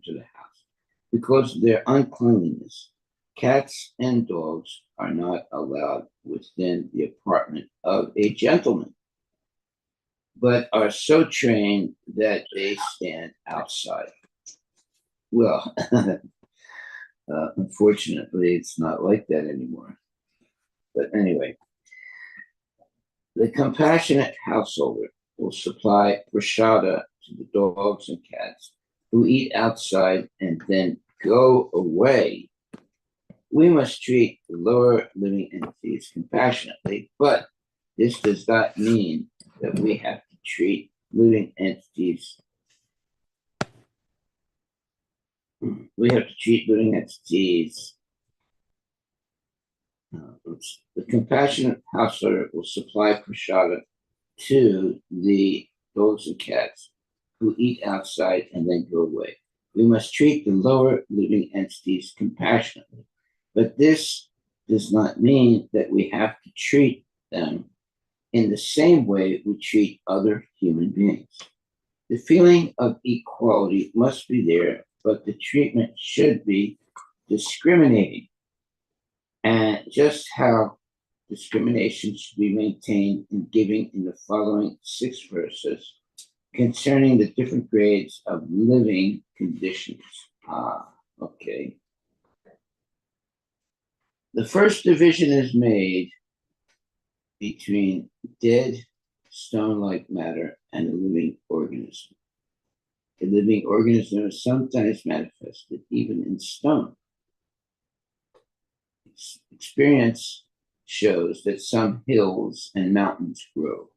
enter the house. Because of their uncleanliness, cats and dogs are not allowed within the apartment of a gentleman, but are so trained that they stand outside. Well, unfortunately, it's not like that anymore. But anyway, the compassionate householder will supply prashada to the dogs and cats who eat outside and then go away. We must treat the lower living entities compassionately, but this does not mean that we have to treat living entities. We have to treat living entities. The compassionate householder will supply prashada to the dogs and cats who eat outside and then go away. We must treat the lower living entities compassionately, but this does not mean that we have to treat them in the same way we treat other human beings. The feeling of equality must be there, but the treatment should be discriminating. And just how discrimination should be maintained in giving in the following 6 verses concerning the different grades of living conditions. Okay. The first division is made between dead stone-like matter and a living organism. A living organism is sometimes manifested even in stone. Experience shows that some hills and mountains grow.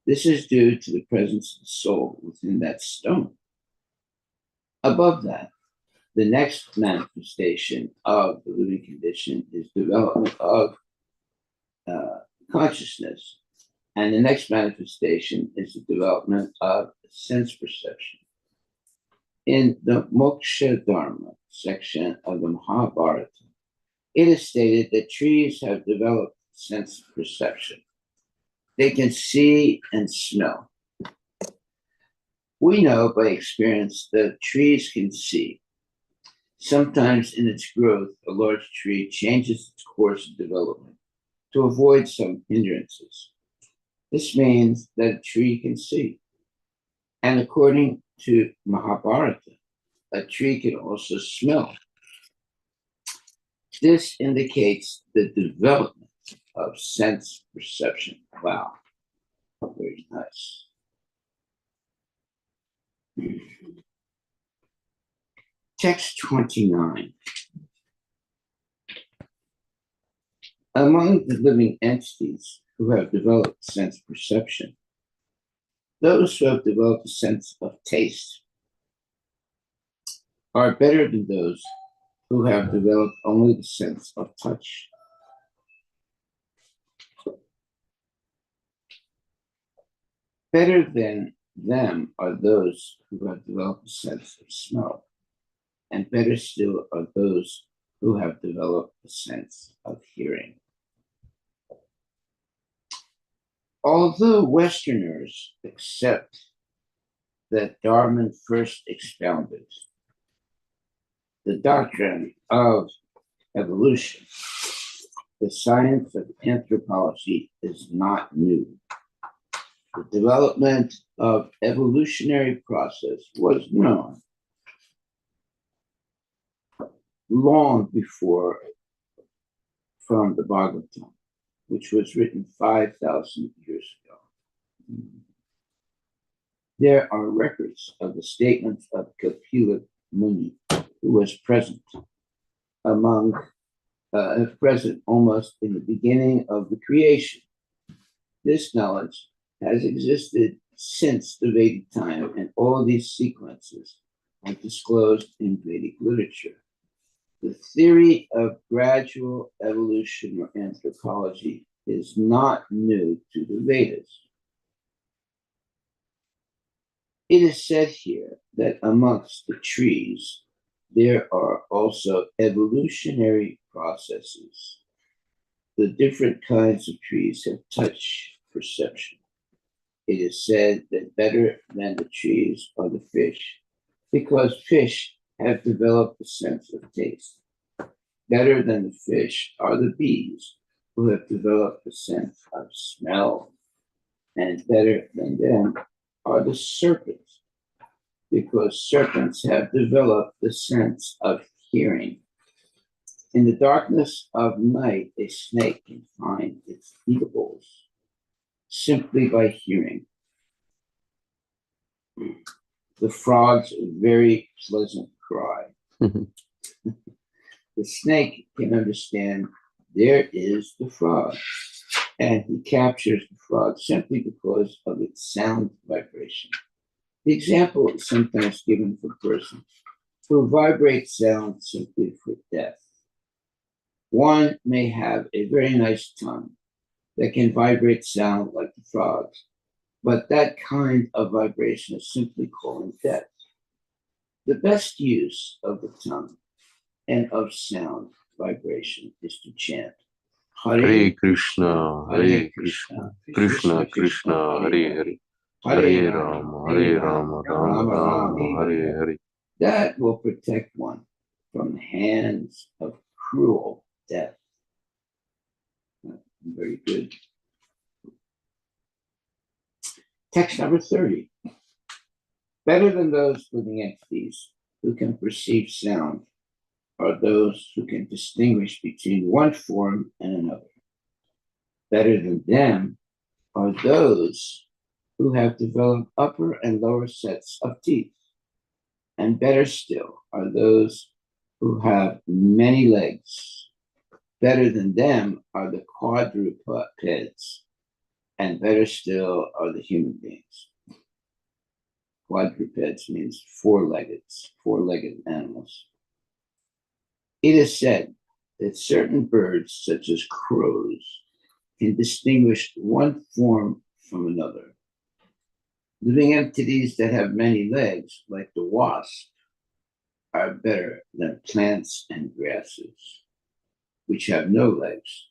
This is due to the presence of the soul within that stone. Above that, the next manifestation of the living condition is development of consciousness. And the next manifestation is the development of sense perception. In the Moksha Dharma section of the Mahabharata, it is stated that trees have developed sense perception. They can see and smell. We know by experience that trees can see. Sometimes in its growth, a large tree changes its course of development to avoid some hindrances. This means that a tree can see. And according to Mahabharata, a tree can also smell. This indicates the development of sense perception. Wow, very nice. Text 29. Among the living entities who have developed sense perception, those who have developed a sense of taste are better than those who have developed only the sense of touch. Better than them are those who have developed a sense of smell, and better still are those who have developed a sense of hearing. Although Westerners accept that Darwin first expounded the doctrine of evolution, the science of anthropology is not new. The development of evolutionary process was known long before from the Bhagavatam, which was written 5,000 years ago. There are records of the statements of Kapila Muni, who was present almost in the beginning of the creation. This knowledge has existed since the Vedic time, and all these sequences are disclosed in Vedic literature. The theory of gradual evolution or anthropology is not new to the Vedas. It is said here that amongst the trees, there are also evolutionary processes. The different kinds of trees have touch perception. It is said that better than the trees are the fish, because fish have developed the sense of taste. Better than the fish are the bees, who have developed the sense of smell. And better than them are the serpents, because serpents have developed the sense of hearing. In the darkness of night, a snake can find its eatables simply by hearing. The frog's very pleasant cry. The snake can understand there is the frog, and he captures the frog simply because of its sound vibration. The example is sometimes given for persons who vibrate sound simply for death. One may have a very nice tongue that can vibrate sound like the frogs, but that kind of vibration is simply calling death. The best use of the tongue and of sound vibration is to chant Hare Krishna, Hare Krishna, Krishna Krishna, Hare Hare, Hare Rama, Rama Rama, Hare Hare. That will protect one from the hands of cruel death. Very good. Text number 30. Better than those living entities who can perceive sound are those who can distinguish between one form and another. Better than them are those who have developed upper and lower sets of teeth. And better still are those who have many legs. Better than them are the quadrupeds, and better still are the human beings. Quadrupeds means four-legged animals. It is said that certain birds, such as crows, can distinguish one form from another. Living entities that have many legs, like the wasp, are better than plants and grasses, which have no legs.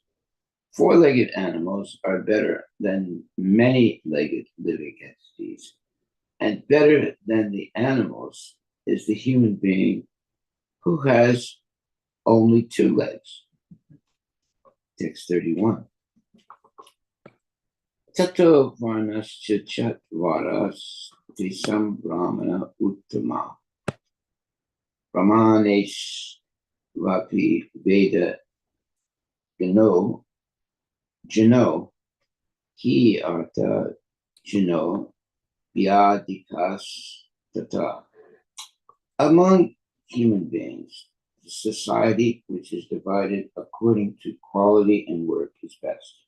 Four-legged animals are better than many-legged living entities, and better than the animals is the human being who has only two legs. Text 31. Tato varnascha chatvaras tisam brahmana uttama brahmanesh vapi veda jano hi artha jano vyadikas tata. Among human beings, the society which is divided according to quality and work is best.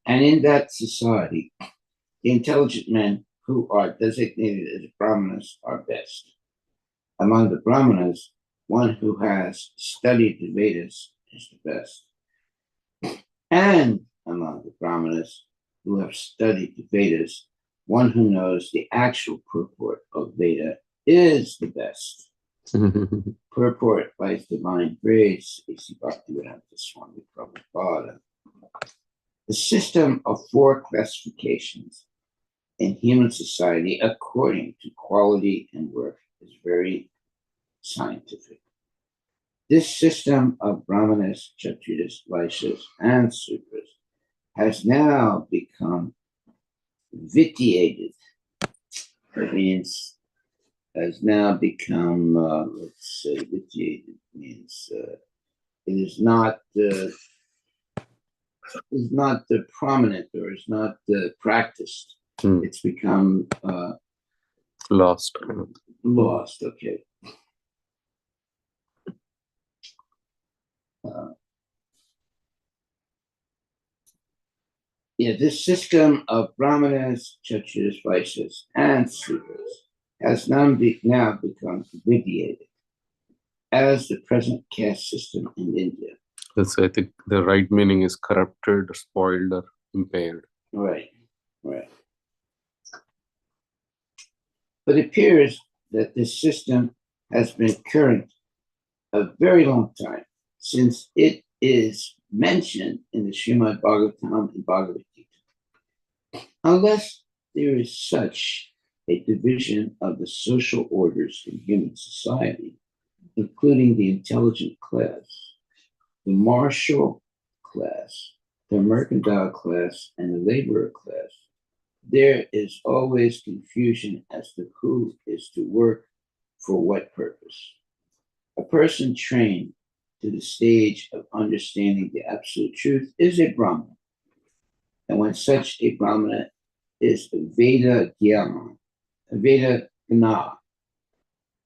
And in that society, the intelligent men who are designated as brahmanas are best. Among the brahmanas, one who has studied the Vedas is the best. And among the brahmanas who have studied the Vedas, one who knows the actual purport of Veda is the best. Purport by His Divine Grace, A.C. Bhaktivedanta Swami Prabhupada. The system of four classifications in human society according to quality and work is very scientific. This system of Brahmanas, Kshatriyas, Vaishyas, and Sudras has now become vitiated. That means has now become, let's say, vitiated means it is not prominent or is not practiced. It's become Lost. Lost. Okay. This system of Brahmanas, Kshatriyas, Vaishyas, and Sudras has now become vitiated as the present caste system in India. Yes, I think the right meaning is corrupted, spoiled, or impaired. Right. But it appears that this system has been current a very long time, since it is mentioned in the Srimad Bhagavatam and Bhagavad Gita. Unless there is such a division of the social orders in human society, including the intelligent class, the martial class, the mercantile class, and the laborer class, there is always confusion as to who is to work for what purpose. A person trained to the stage of understanding the absolute truth is a Brahmana. And when such a Brahmana is Veda Gyana, Veda Gna,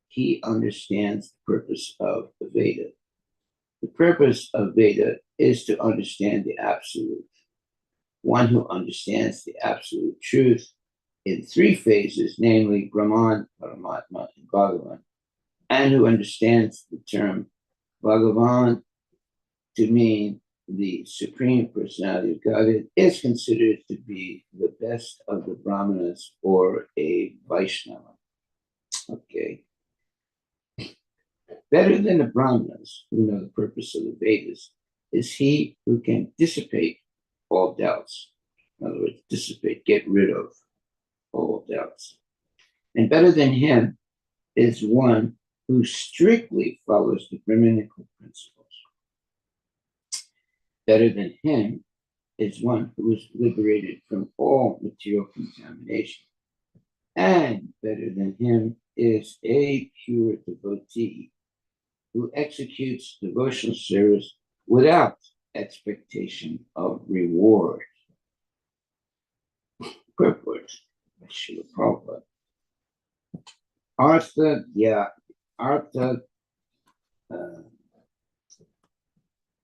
he understands the purpose of the Veda. The purpose of Veda is to understand the absolute. One who understands the absolute truth in three phases, namely Brahman, Paramatma, and Bhagavan, and who understands the term Bhagavan to mean the Supreme Personality of Godhead, is considered to be the best of the Brahmanas or a Vaishnava. Okay. Better than the Brahmanas who know the purpose of the Vedas is he who can dissipate all doubts. In other words, dissipate, get rid of all doubts. And better than him is one who strictly follows the Brahminical principles. Better than him is one who is liberated from all material contamination. And better than him is a pure devotee who executes devotional service without expectation of reward. Purport by Srila Prabhupada. Artha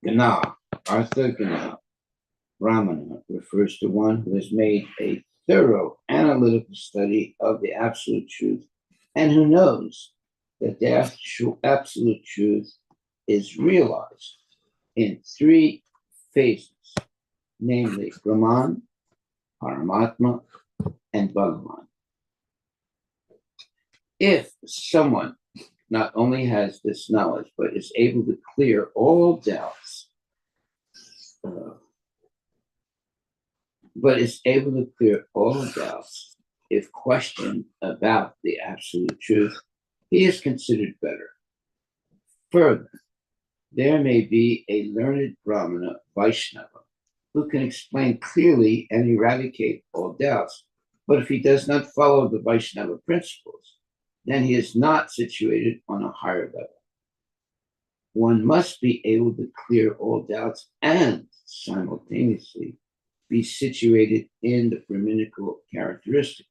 Gana, Brahmana refers to one who has made a thorough analytical study of the absolute truth and who knows that the absolute truth is realized in three phases, namely Brahman, Paramatma, and Bhagavan. If someone not only has this knowledge, but is able to clear all doubts, if questioned about the absolute truth, he is considered better. Further, there may be a learned Brahmana Vaishnava who can explain clearly and eradicate all doubts, but if he does not follow the Vaishnava principles, then he is not situated on a higher level. One must be able to clear all doubts and simultaneously be situated in the Brahminical characteristics.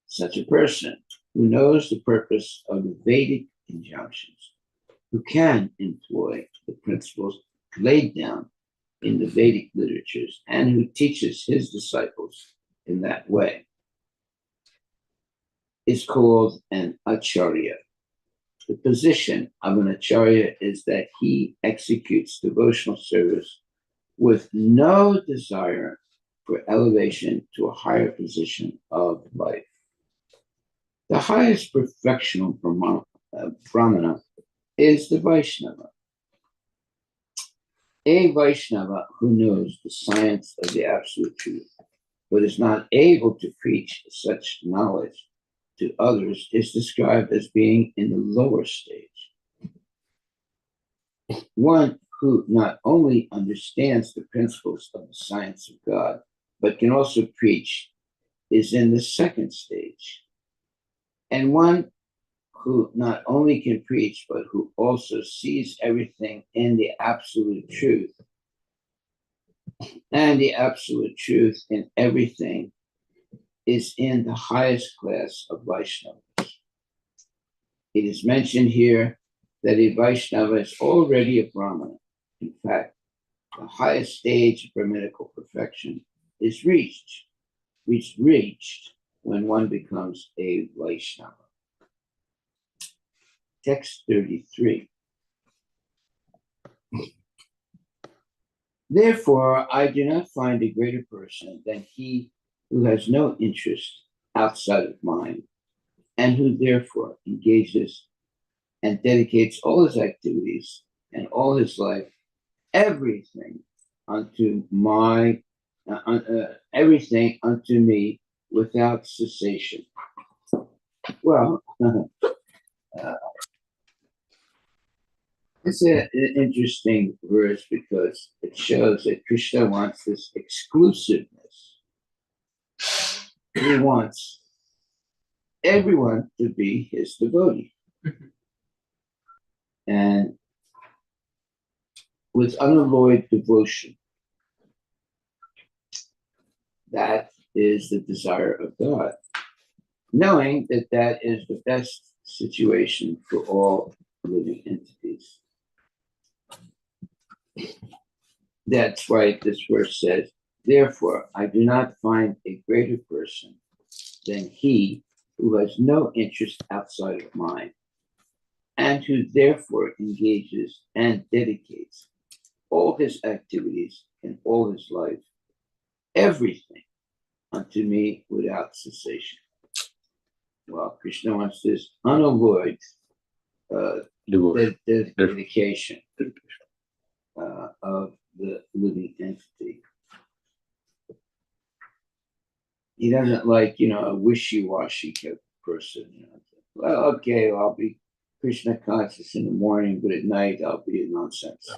Such a person who knows the purpose of the Vedic injunctions, who can employ the principles laid down in the Vedic literatures, and who teaches his disciples in that way, is called an acharya. The position of an acharya is that he executes devotional service with no desire for elevation to a higher position of life. The highest perfectional Brahmana is the Vaishnava. A Vaishnava who knows the science of the absolute truth, but is not able to preach such knowledge to others, is described as being in the lower stage. One who not only understands the principles of the science of God, but can also preach, is in the second stage. And one who not only can preach, but who also sees everything in the absolute truth, and the absolute truth in everything, is in the highest class of Vaishnavas. It is mentioned here that a Vaishnava is already a Brahmana. In fact, the highest stage of Brahminical perfection is reached when one becomes a Vaishnava. Text 33. Therefore, I do not find a greater person than he who has no interest outside of mine, and who therefore engages and dedicates all his activities and all his life, everything unto me without cessation. Well, it's an interesting verse because it shows that Krishna wants this exclusiveness. He wants everyone to be his devotee. And with unalloyed devotion, that is the desire of God, knowing that that is the best situation for all living entities. That's why this verse says, therefore, I do not find a greater person than he who has no interest outside of mine, and who therefore engages and dedicates all his activities and all his life, everything unto me without cessation. Well, Krishna wants this unalloyed dedication of the living entity. He doesn't like, a wishy-washy person. Well, okay, I'll be Krishna conscious in the morning, but at night I'll be a nonsense.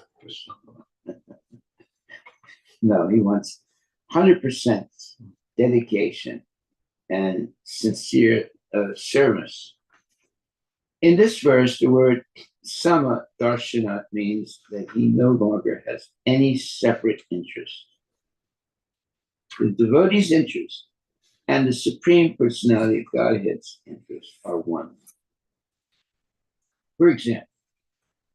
No, he wants 100% dedication and sincere service. In this verse, the word sama darshana means that he no longer has any separate interest. The devotee's interest and the Supreme Personality of Godhead's interest are one. For example,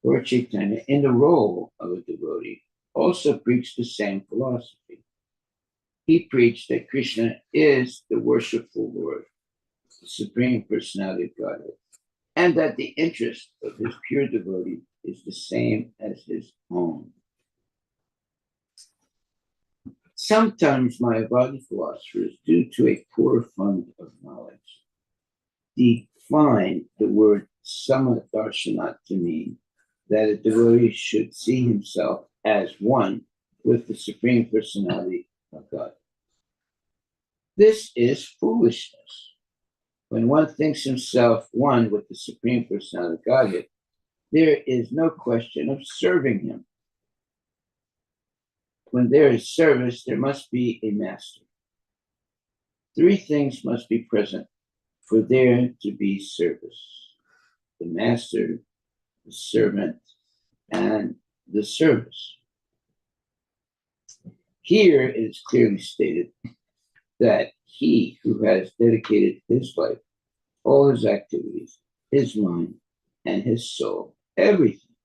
Lord Chaitanya, in the role of a devotee, also preached the same philosophy. He preached that Krishna is the worshipful Lord, the Supreme Personality of Godhead, and that the interest of his pure devotee is the same as his own. Sometimes Mayavadi philosophers, due to a poor fund of knowledge, define the word samadarshana to mean that a devotee should see himself as one with the Supreme Personality of God. This is foolishness. When one thinks himself one with the Supreme Personality of Godhead, there is no question of serving him. When there is service, there must be a master. Three things must be present for there to be service: the master, the servant, and the service. Here it is clearly stated that he who has dedicated his life, all his activities, his mind, and his soul, everything,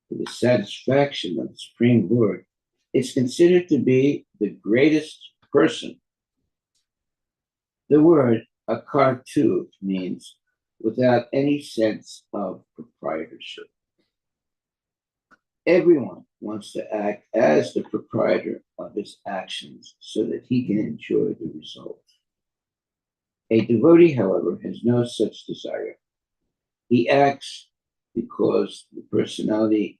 for the satisfaction of the Supreme Lord, is considered to be the greatest person. The word akartu means without any sense of proprietorship. Everyone wants to act as the proprietor of his actions so that he can enjoy the result. A devotee, however, has no such desire. He acts because the personality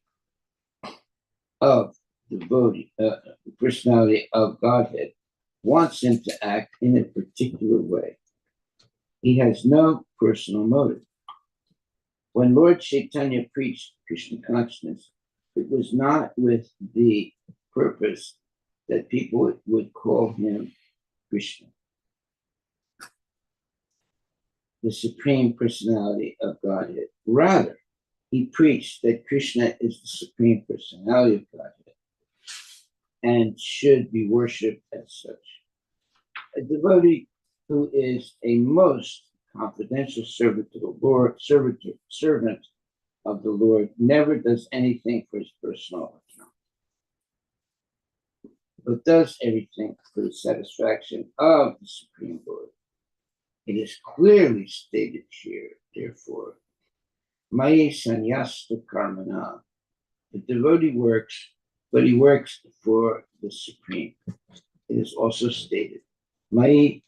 of the personality of Godhead wants him to act in a particular way. He has no personal motive. When Lord Chaitanya preached Krishna consciousness, it was not with the purpose that people would call him Krishna, the Supreme Personality of Godhead. Rather, he preached that Krishna is the Supreme Personality of Godhead and should be worshipped as such. A devotee who is a most confidential servant to the Lord, servant of the Lord, never does anything for his personal account, but does everything for the satisfaction of the Supreme Lord. It is clearly stated here, therefore, Maya Sanyasta Karmana. The devotee works, but he works for the Supreme. It is also stated, Maya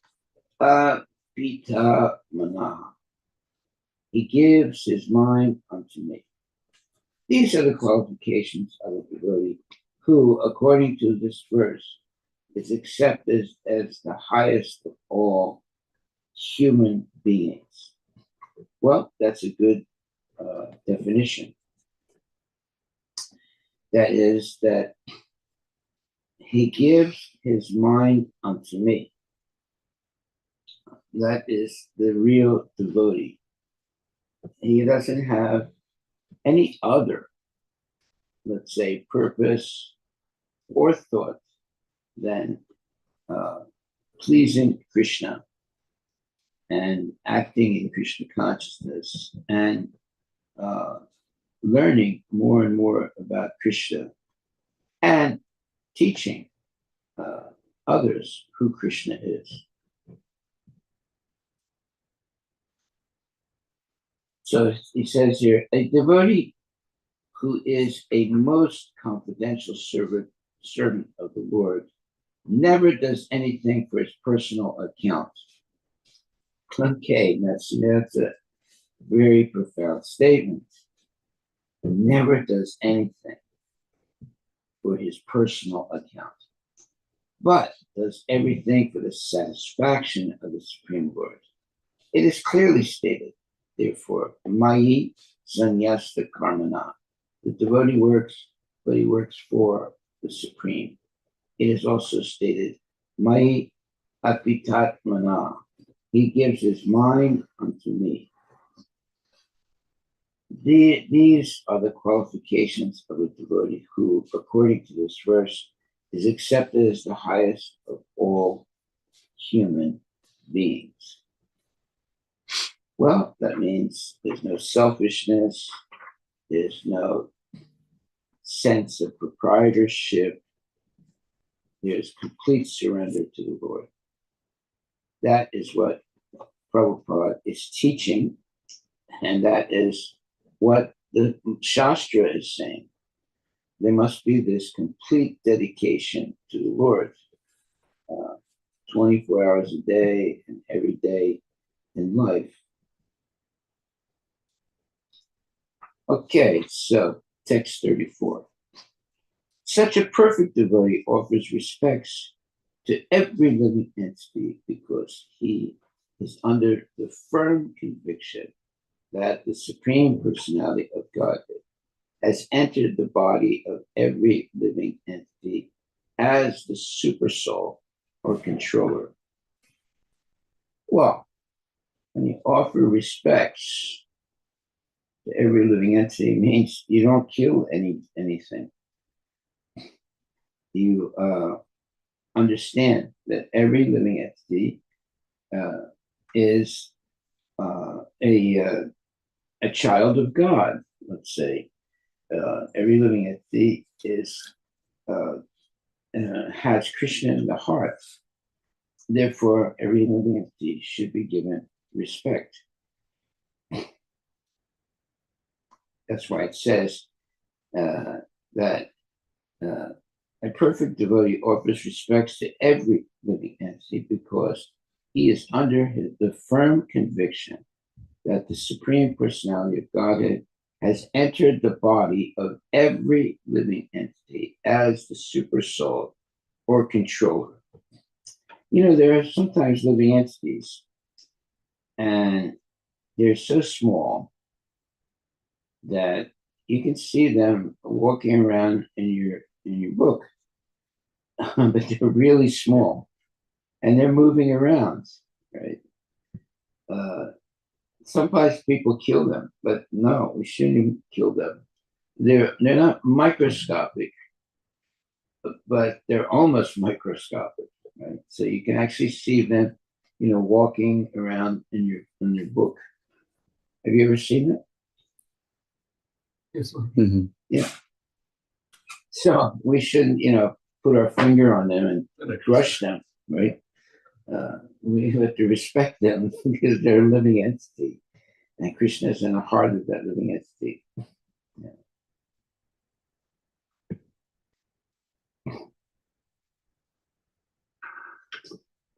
Apita Mana. He gives his mind unto me. These are the qualifications of a devotee who, according to this verse, is accepted as the highest of all human beings. Well, that's a good definition. That is that he gives his mind unto me. That is the real devotee. He doesn't have any other, let's say, purpose or thought than pleasing Krishna and acting in Krishna consciousness and learning more and more about Krishna and teaching others who Krishna is. So he says here, a devotee who is a most confidential servant of the Lord never does anything for his personal account. Okay, that's a very profound statement. Never does anything for his personal account, but does everything for the satisfaction of the Supreme Lord. It is clearly stated, therefore, Mayi Sanyasta Karmana. The devotee works, but he works for the Supreme. It is also stated, Mayi Apitatmana. He gives his mind unto me. These are the qualifications of a devotee who, according to this verse, is accepted as the highest of all human beings. Well, that means there's no selfishness, there's no sense of proprietorship, there's complete surrender to the Lord. That is what Prabhupada is teaching, and that is what the Shastra is saying. There must be this complete dedication to the Lord, 24 hours a day and every day in life. Okay, so text 34. Such a perfect devotee offers respects to every living entity because he is under the firm conviction that the Supreme Personality of Godhead has entered the body of every living entity as the super soul or controller. Well, when you offer respects to every living entity, it means you don't kill anything. You understand that every living entity is a child of God, let's say. Every living entity has Krishna in the heart. Therefore, every living entity should be given respect. That's why it says that a perfect devotee offers respects to every living entity because he is under the firm conviction that the Supreme Personality of Godhead has entered the body of every living entity as the super soul or controller. You know, there are sometimes living entities, and they're so small that you can see them walking around in your book, but they're really small, and they're moving around, right? Sometimes people kill them, but no, we shouldn't kill them. They're not microscopic, but they're almost microscopic, right? So you can actually see them, walking around in your book. Have you ever seen it? Yes, sir. Mm-hmm. Yeah. So we shouldn't, put our finger on them and crush them, right? We have to respect them because they're a living entity, and Krishna is in the heart of that living entity. Yeah.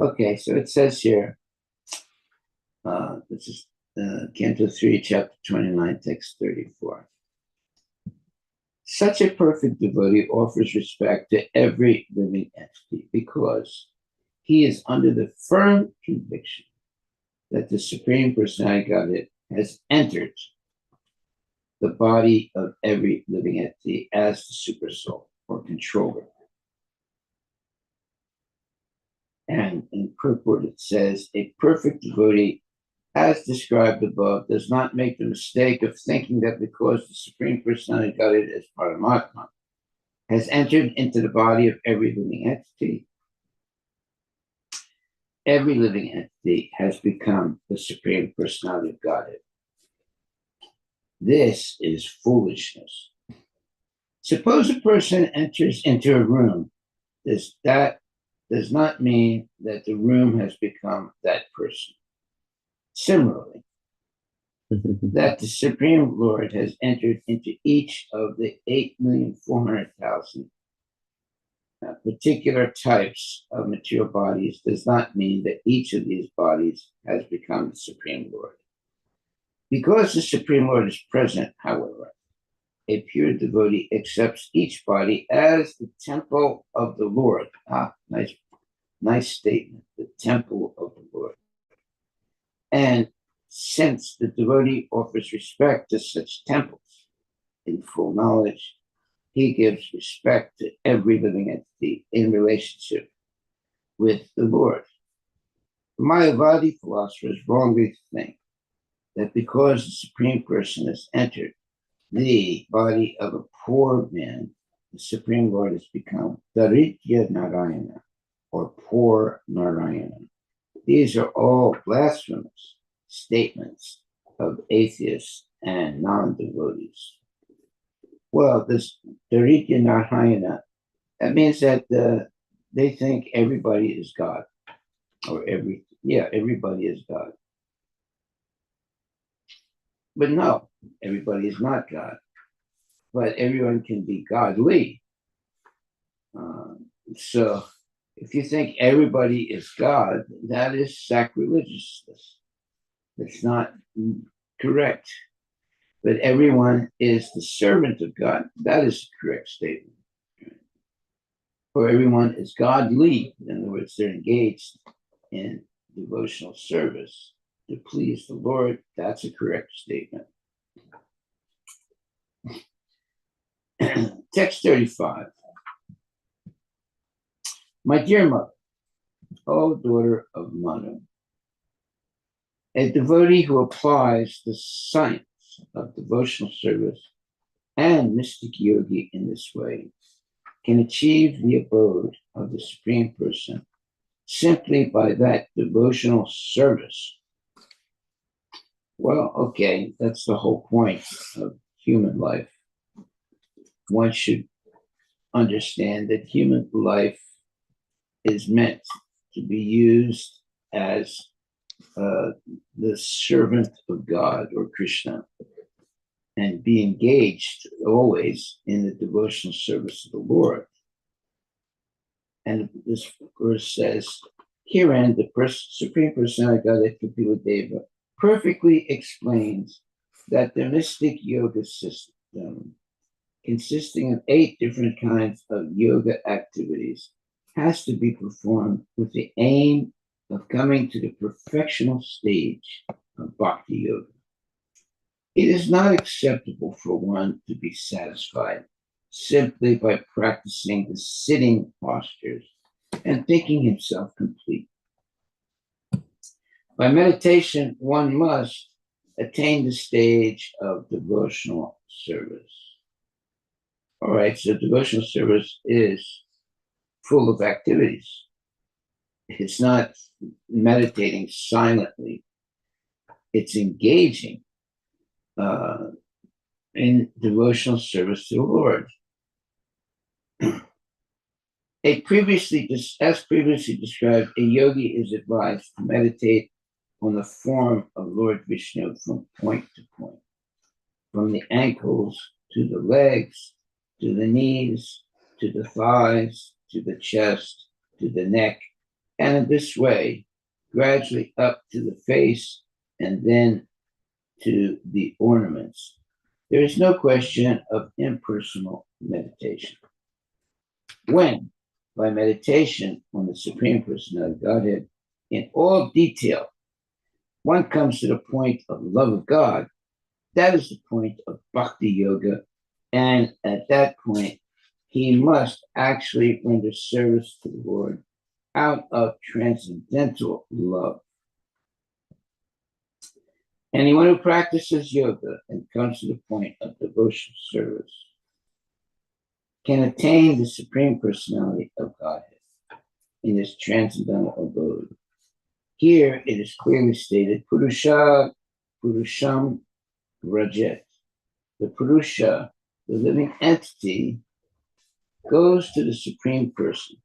Okay, so it says here, this is Canto 3, Chapter 29, Text 34. Such a perfect devotee offers respect to every living entity because he is under the firm conviction that the Supreme Personality Godhead has entered the body of every living entity as the supersoul or controller. And in purport, it says, a perfect devotee, as described above, does not make the mistake of thinking that because the Supreme Personality Godhead as Paramatma has entered into the body of every living entity has become the Supreme Personality of Godhead. This is foolishness. Suppose a person enters into a room. That does not mean that the room has become that person. Similarly, that the Supreme Lord has entered into each of the 8,400,000 particular types of material bodies does not mean that each of these bodies has become the Supreme Lord. Because the Supreme Lord is present, however, a pure devotee accepts each body as the temple of the Lord. Nice statement, the temple of the Lord. And since the devotee offers respect to such temples in full knowledge, he gives respect to every living entity in relationship with the Lord. Mayavadi philosophers wrongly think that because the Supreme Person has entered the body of a poor man, the Supreme Lord has become Daritya Narayana, or poor Narayana. These are all blasphemous statements of atheists and non-devotees. Well, this Daritya Narayana, that means that they think everybody is God, or everybody is God. But no, everybody is not God. But everyone can be godly. So if you think everybody is God, that is sacrilegiousness. That's not correct. But everyone is the servant of God. That is the correct statement. Or everyone is godly. In other words, they're engaged in devotional service to please the Lord. That's a correct statement. Text 35. My dear mother, O daughter of Manu, a devotee who applies the science of devotional service and mystic yogi in this way can achieve the abode of the Supreme Person simply by that devotional service. Well, okay, that's the whole point of human life. One should understand that human life is meant to be used as the servant of God or Krishna and be engaged always in the devotional service of the Lord. And this verse says, herein the Supreme Personality Godhead Kapila perfectly explains that the mystic yoga system, consisting of 8 different kinds of yoga activities, has to be performed with the aim of coming to the perfectional stage of bhakti yoga. It is not acceptable for one to be satisfied simply by practicing the sitting postures and thinking himself complete. By meditation, one must attain the stage of devotional service. All right, so devotional service is full of activities. It's not meditating silently. It's engaging in devotional service to the Lord. As previously described, a yogi is advised to meditate on the form of Lord Vishnu from point to point, from the ankles to the legs, to the knees, to the thighs, to the chest, to the neck, and in this way, gradually up to the face and then to the ornaments. There is no question of impersonal meditation. When, by meditation on the Supreme Personality of Godhead in all detail, one comes to the point of love of God. That is the point of bhakti yoga. And at that point, he must actually render service to the Lord out of transcendental love. Anyone who practices yoga and comes to the point of devotional service can attain the Supreme Personality of Godhead in his transcendental abode. Here it is clearly stated, Purusham Rajet. The Purusha, the living entity, goes to the Supreme Person.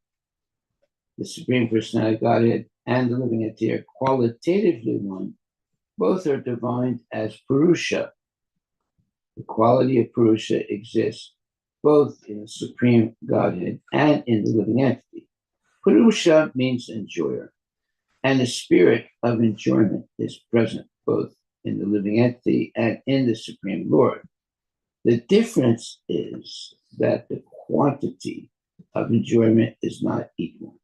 The Supreme Personality of Godhead and the living entity are qualitatively one. Both are defined as Purusha. The quality of Purusha exists both in the Supreme Godhead and in the living entity. Purusha means enjoyer, and the spirit of enjoyment is present both in the living entity and in the Supreme Lord. The difference is that the quantity of enjoyment is not equal.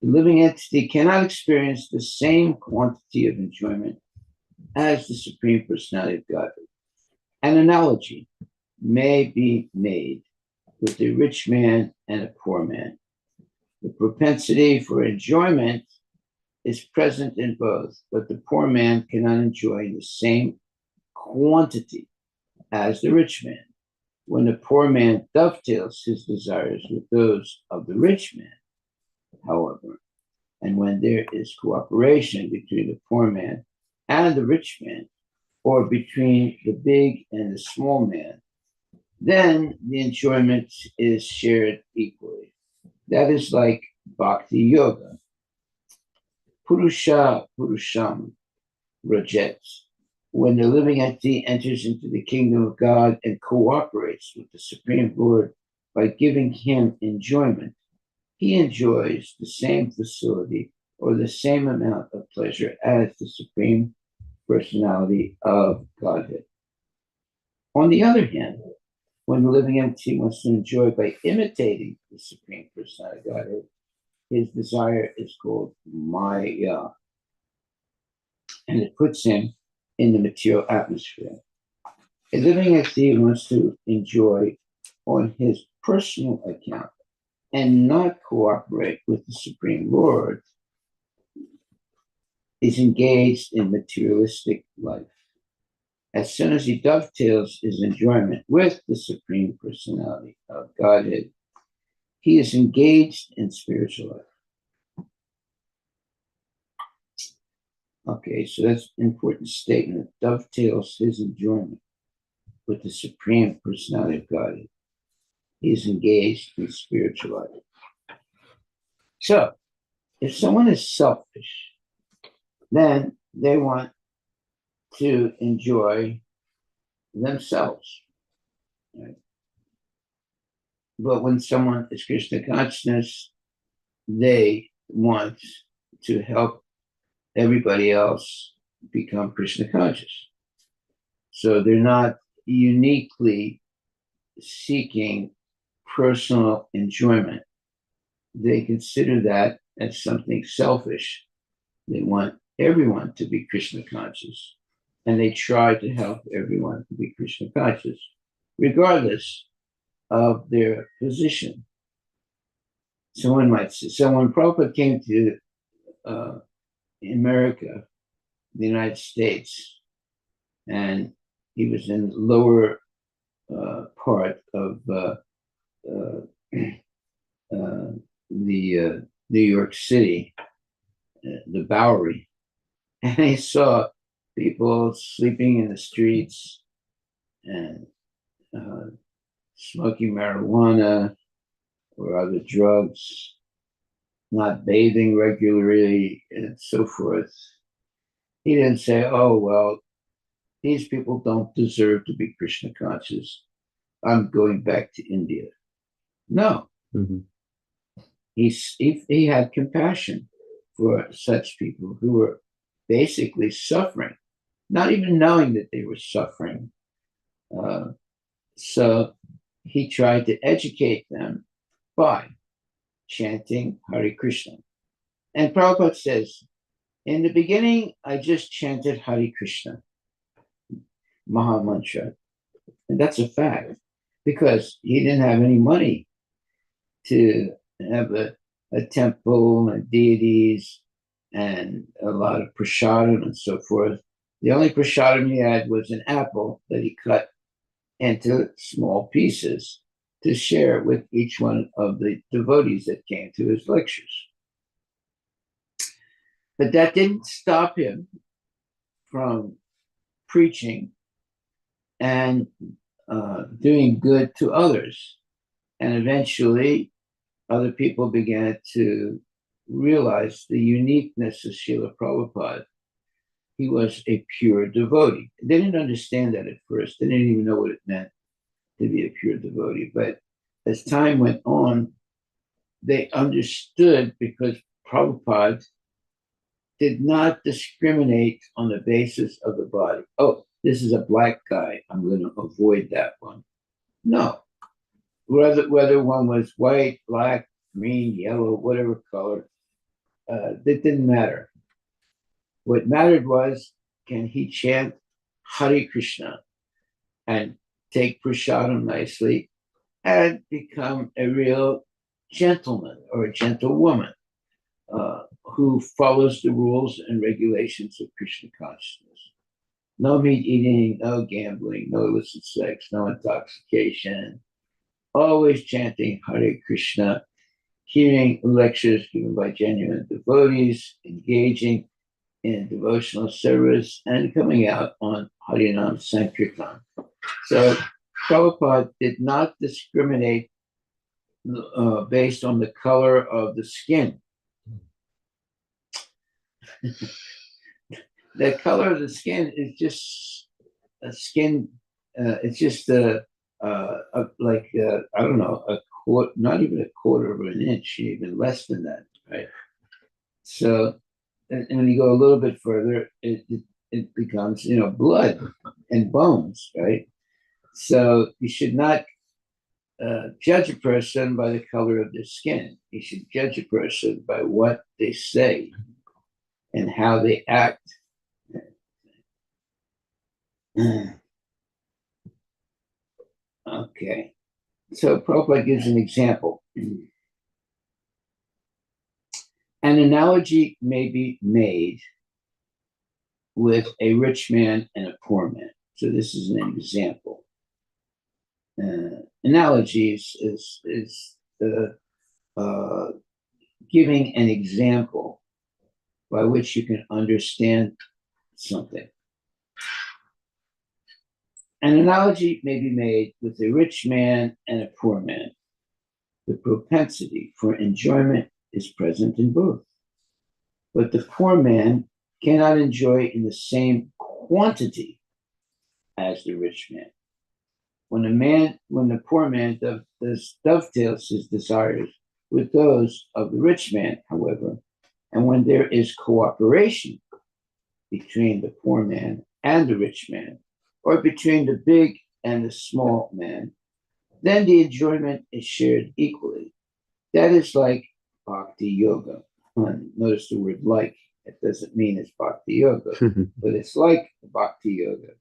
The living entity cannot experience the same quantity of enjoyment as the Supreme Personality of Godhead. An analogy may be made with a rich man and a poor man. The propensity for enjoyment is present in both, but the poor man cannot enjoy the same quantity as the rich man. When the poor man dovetails his desires with those of the rich man, however, and when there is cooperation between the poor man and the rich man, or between the big and the small man, then the enjoyment is shared equally. That is like bhakti yoga. Purusham rejects. When the living entity enters into the kingdom of God and cooperates with the Supreme Lord by giving him enjoyment, he enjoys the same facility or the same amount of pleasure as the Supreme Personality of Godhead. On the other hand, when the living entity wants to enjoy by imitating the Supreme Personality of Godhead, his desire is called Maya, and it puts him in the material atmosphere. A living entity wants to enjoy on his personal account and not cooperate with the Supreme Lord, is engaged in materialistic life. As soon as he dovetails his enjoyment with the Supreme Personality of Godhead, he is engaged in spiritual life. Okay, so that's an important statement. Dovetails his enjoyment with the Supreme Personality of Godhead. He is engaged in spiritual life. So, if someone is selfish, then they want to enjoy themselves. Right? But when someone is Krishna consciousness, they want to help everybody else become Krishna conscious. So they're not uniquely seeking personal enjoyment. They consider that as something selfish. They want everyone to be Krishna conscious, and they try to help everyone to be Krishna conscious, regardless of their position. Someone might say, so when Prabhupada came to America, the United States, and he was in the lower part of the New York City, the Bowery, and he saw people sleeping in the streets and smoking marijuana or other drugs, not bathing regularly, and so forth. He didn't say, oh, well, these people don't deserve to be Krishna conscious. I'm going back to India. No. Mm-hmm. He had compassion for such people who were basically suffering, not even knowing that they were suffering. So he tried to educate them by chanting Hare Krishna. And Prabhupada says, In the beginning, I just chanted Hare Krishna, Maha Mantra. And that's a fact because he didn't have any money to have a temple and deities and a lot of prasadam and so forth. The only prasadam he had was an apple that he cut into small pieces to share with each one of the devotees that came to his lectures. But that didn't stop him from preaching and doing good to others. And eventually, other people began to realize the uniqueness of Srila Prabhupada. He was a pure devotee. They didn't understand that at first. They didn't even know what it meant to be a pure devotee. But as time went on, they understood because Prabhupada did not discriminate on the basis of the body. Oh, this is a black guy. I'm going to avoid that one. No. Whether one was white, black, green, yellow, whatever color, that didn't matter. What mattered was, can he chant Hare Krishna and take prasadam nicely and become a real gentleman or a gentlewoman who follows the rules and regulations of Krishna consciousness. No meat eating, no gambling, no illicit sex, no intoxication, always chanting Hare Krishna, hearing lectures given by genuine devotees, engaging in devotional service, and coming out on Harinam Sankirtan. So Prabhupada did not discriminate based on the color of the skin. The color of the skin is just a skin. It's just like I don't know, a quarter, not even a quarter of an inch, even less than that, right? So, and when you go a little bit further, it becomes blood and bones, right? So you should not judge a person by the color of their skin. You should judge a person by what they say and how they act. Okay. So Prabhupada gives an example. An analogy may be made with a rich man and a poor man. So this is an example. Analogies is giving an example by which you can understand something. An analogy may be made with a rich man and a poor man. The propensity for enjoyment is present in both. But the poor man cannot enjoy in the same quantity as the rich man. When the poor man dovetails his desires with those of the rich man, however, and when there is cooperation between the poor man and the rich man, or between the big and the small man, then the enjoyment is shared equally. That is like bhakti yoga. Notice the word like. It doesn't mean it's bhakti yoga, but it's like bhakti yoga.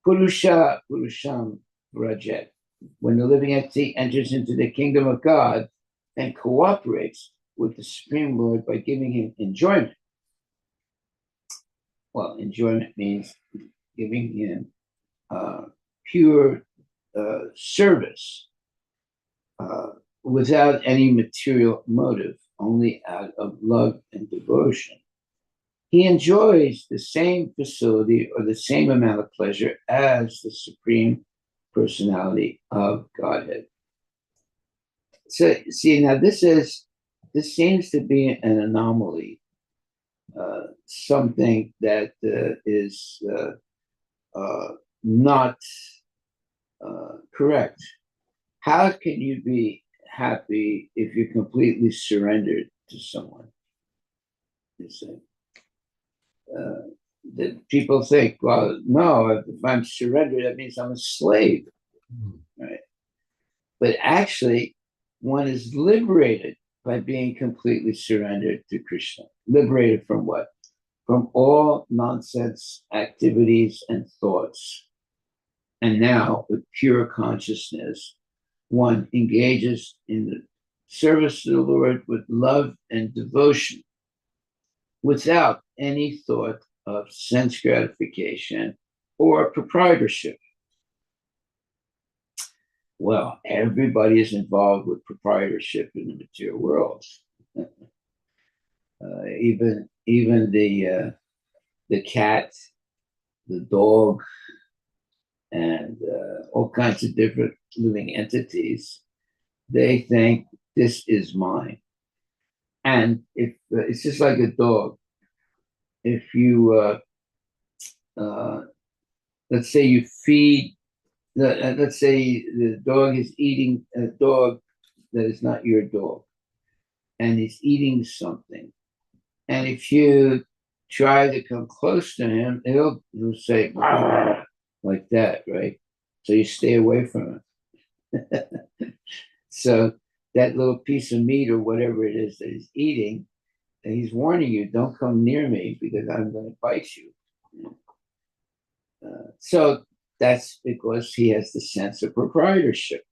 Purusham Rajet. When the living entity enters into the kingdom of God and cooperates with the Supreme Lord by giving him enjoyment. Well, enjoyment means giving him pure service without any material motive, only out of love and devotion. He enjoys the same facility or the same amount of pleasure as the Supreme Personality of Godhead. So, see, now this seems to be an anomaly, something that is not correct. How can you be happy if you're completely surrendered to someone? You see, that people think, well, no, if I'm surrendered, that means I'm a slave, right? But actually, one is liberated by being completely surrendered to Krishna. Liberated from what? from all nonsense activities and thoughts. And now, with pure consciousness, one engages in the service of the Lord with love and devotion, without any thought of sense gratification or proprietorship. Well, everybody is involved with proprietorship in the material world. Even the cat, the dog, and all kinds of different living entities, they think this is mine. And if it's just like a dog, if you let's say you feed, let's say the dog is eating a dog that is not your dog, and he's eating something, and if you try to come close to him, he'll say "Arr," like that, right? So you stay away from him. So that little piece of meat or whatever it is that he's eating, and he's warning you, don't come near me because I'm going to bite you. So that's because he has the sense of proprietorship.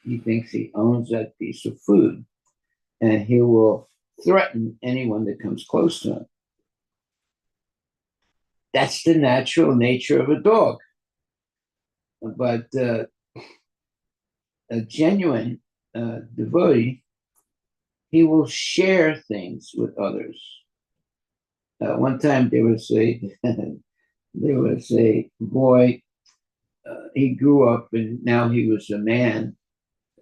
He thinks he owns that piece of food, and he will threaten anyone that comes close to him. That's the natural nature of a dog. But a genuine devotee, he will share things with others. One time there was a boy. He grew up, and now he was a man,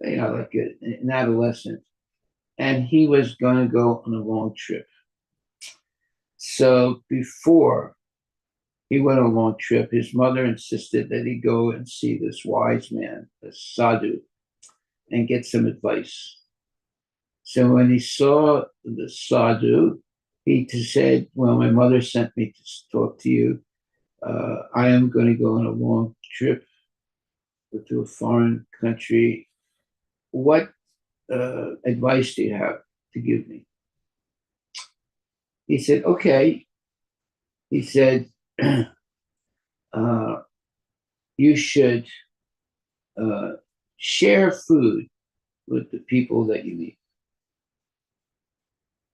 like an adolescent, and he was going to go on a long trip. So before he went on a long trip, his mother insisted that he go and see this wise man, a sadhu, and get some advice. So when he saw the sadhu, he said, well, my mother sent me to talk to you. I am going to go on a long trip to a foreign country. What advice do you have to give me? He said, okay. He said, you should share food with the people that you meet.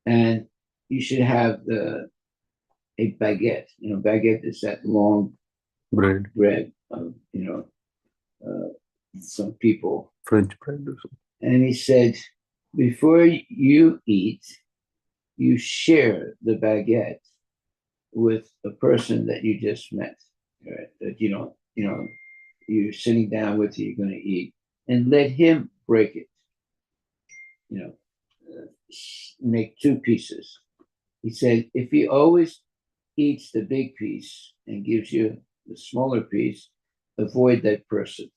And you should have a baguette. Baguette is that long bread of, some people. French bread or something. And he said, before you eat, you share the baguette with a person that you just met, right? That you're sitting down with, you're going to eat, and let him break it. Make two pieces. He said, if he always eats the big piece and gives you the smaller piece, avoid that person.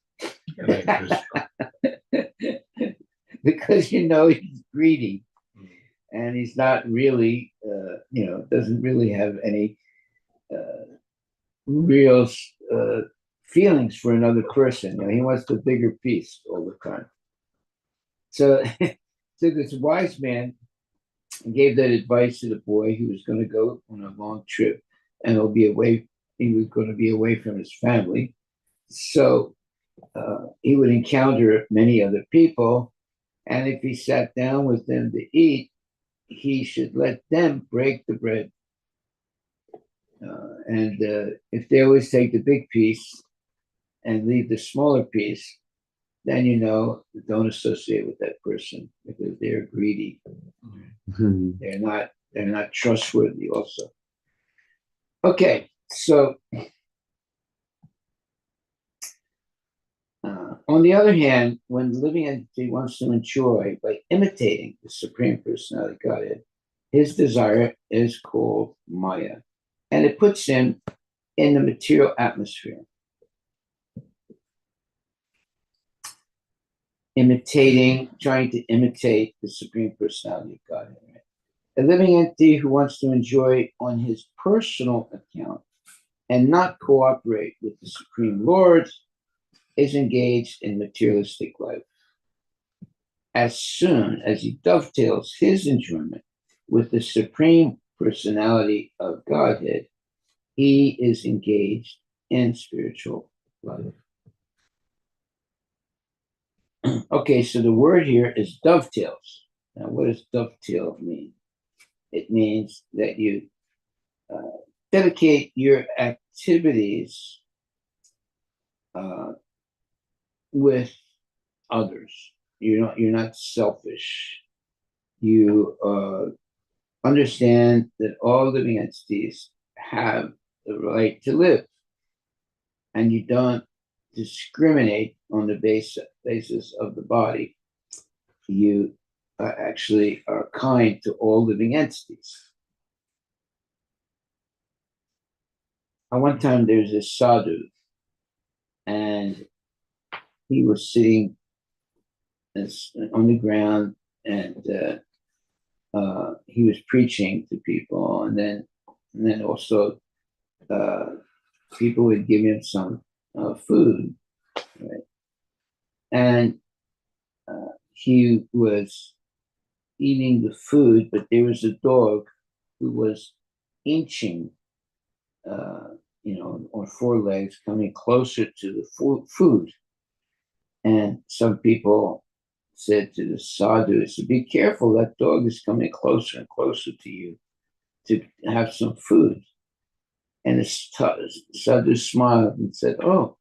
Because he's greedy, and he's not really, doesn't really have any real feelings for another person. He wants the bigger piece all the time. So this wise man gave that advice to the boy who was going to go on a long trip, and he was going to be away from his family. So he would encounter many other people, and if he sat down with them to eat, he should let them break the bread. And if they always take the big piece and leave the smaller piece, then don't associate with that person, because they're greedy. Mm-hmm. They're not trustworthy also. Okay, so on the other hand, when the living entity wants to enjoy by imitating the Supreme Personality of Godhead, his desire is called Maya, and it puts him in the material atmosphere, trying to imitate the Supreme Personality of Godhead. A living entity who wants to enjoy on his personal account and not cooperate with the Supreme Lord is engaged in materialistic life. As soon as he dovetails his enjoyment with the Supreme personality of Godhead, he is engaged in spiritual life. Okay, so the word here is dovetails. Now, what does dovetail mean? It means that you dedicate your activities with others. You're not selfish. You understand that all living entities have the right to live, and you don't discriminate on the basis of the body. You actually are kind to all living entities. At one time, there's a sadhu, and he was sitting on the ground, and he was preaching to people, and then also people would give him some food, right? And he was eating the food, but there was a dog who was inching, on four legs, coming closer to the food. And some people said to the sadhu, so be careful, that dog is coming closer and closer to you to have some food. And the sadhu smiled and said, oh,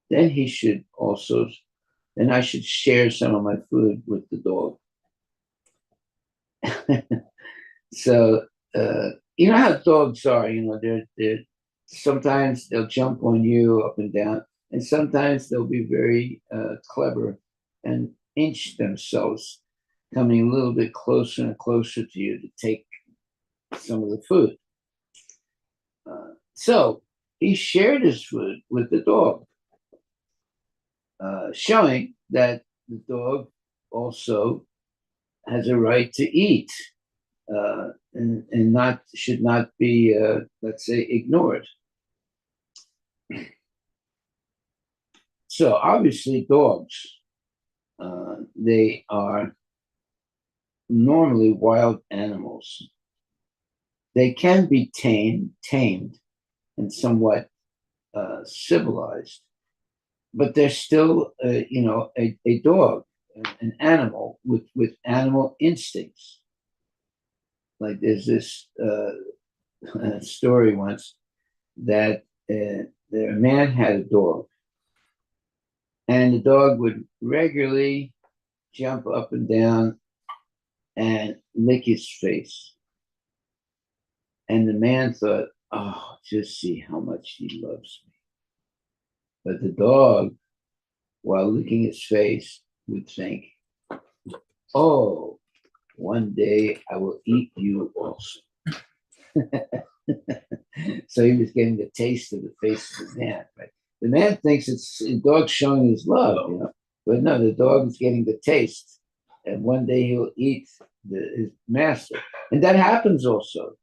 then I should share some of my food with the dog. So, you know how dogs are, they're sometimes they'll jump on you up and down, and sometimes they'll be very clever and inch themselves, coming a little bit closer and closer to you to take some of the food. So he shared his food with the dog, showing that the dog also has a right to eat, and should not be, let's say, ignored. So obviously, dogs, they are normally wild animals. They can be tamed, and somewhat civilized, but they're still, a dog, an animal with animal instincts. Like there's this story once that a man had a dog, and the dog would regularly jump up and down and lick his face. And the man thought, oh, just see how much he loves me. But the dog, while licking his face, would think, oh, one day I will eat you also. So he was getting the taste of the face of the man. Right? The man thinks it's the dog showing his love, but no, the dog is getting the taste, and one day he'll eat his master. And that happens also.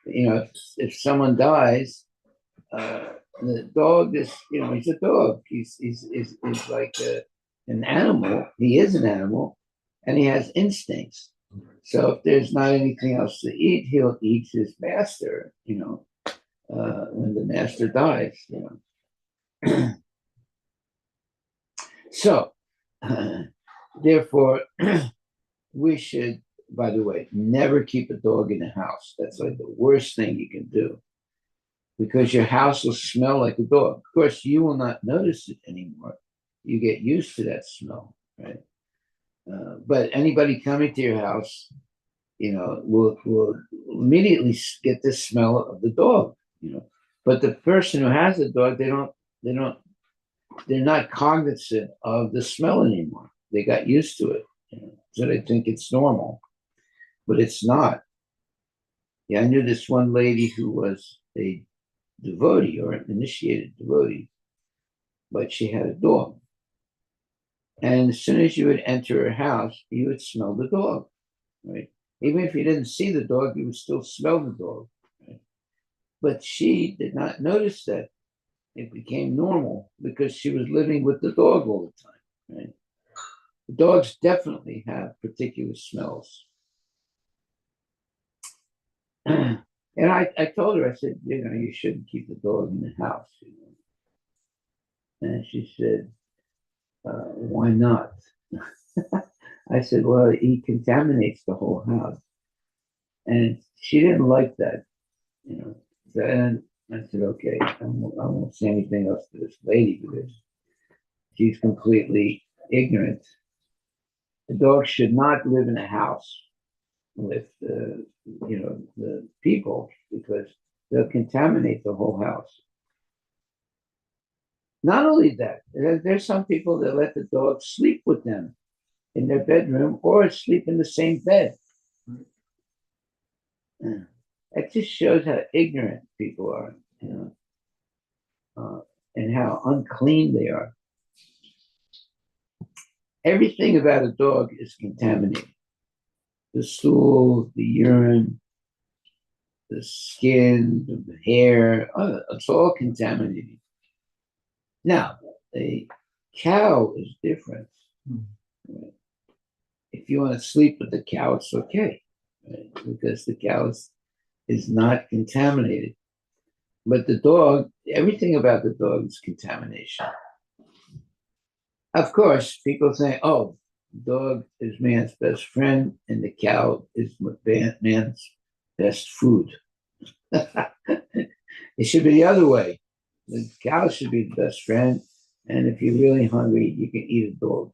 If someone dies, the dog is, he's a dog. He's like an animal. He is an animal, and he has instincts. So if there's not anything else to eat, he'll eat his master, when the master dies, So, therefore, we should, by the way, never keep a dog in the house. That's like the worst thing you can do, because your house will smell like a dog. Of course, you will not notice it anymore. You get used to that smell, right? But anybody coming to your house, will immediately get the smell of the dog, But the person who has a dog, they're not cognizant of the smell anymore. They got used to it, so they think it's normal, but it's not. Yeah, I knew this one lady who was a devotee or an initiated devotee, but she had a dog. And as soon as you would enter her house, you would smell the dog, right? Even if you didn't see the dog, you would still smell the dog. Right? But she did not notice that. It became normal because she was living with the dog all the time, right? The dogs definitely have particular smells. And I told her, I said, you shouldn't keep the dog in the house. And she said, why not? I said, well, he contaminates the whole house. And she didn't like that, you know. So, and I said, okay, I won't say anything else to this lady because she's completely ignorant. The dog should not live in a house with, the people because they'll contaminate the whole house. Not only that, there's some people that let the dog sleep with them in their bedroom or sleep in the same bed. It just shows how ignorant people are, and how unclean they are. Everything about a dog is contaminated. The stool, the urine, the skin, the hair, it's all contaminated. Now, a cow is different. Right? If you want to sleep with the cow, it's okay, right? Because the cow is not contaminated. But the dog, everything about the dog is contamination. Of course, people say, oh, the dog is man's best friend and the cow is man's best food. It should be the other way. The cow should be the best friend. And if you're really hungry, you can eat a dog.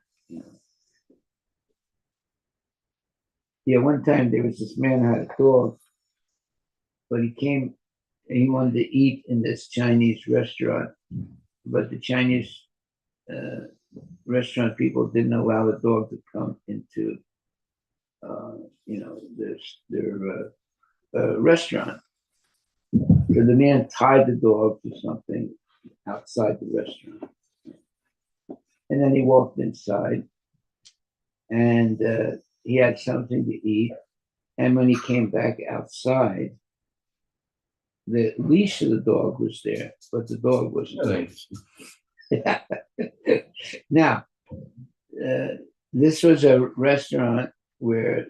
Yeah, one time there was this man who had a dog, but he wanted to eat in this Chinese restaurant, but the Chinese restaurant people didn't allow the dog to come into, their restaurant. So the man tied the dog to something outside the restaurant. And then he walked inside and he had something to eat. And when he came back outside, the leash of the dog was there, but the dog wasn't there. Now, this was a restaurant where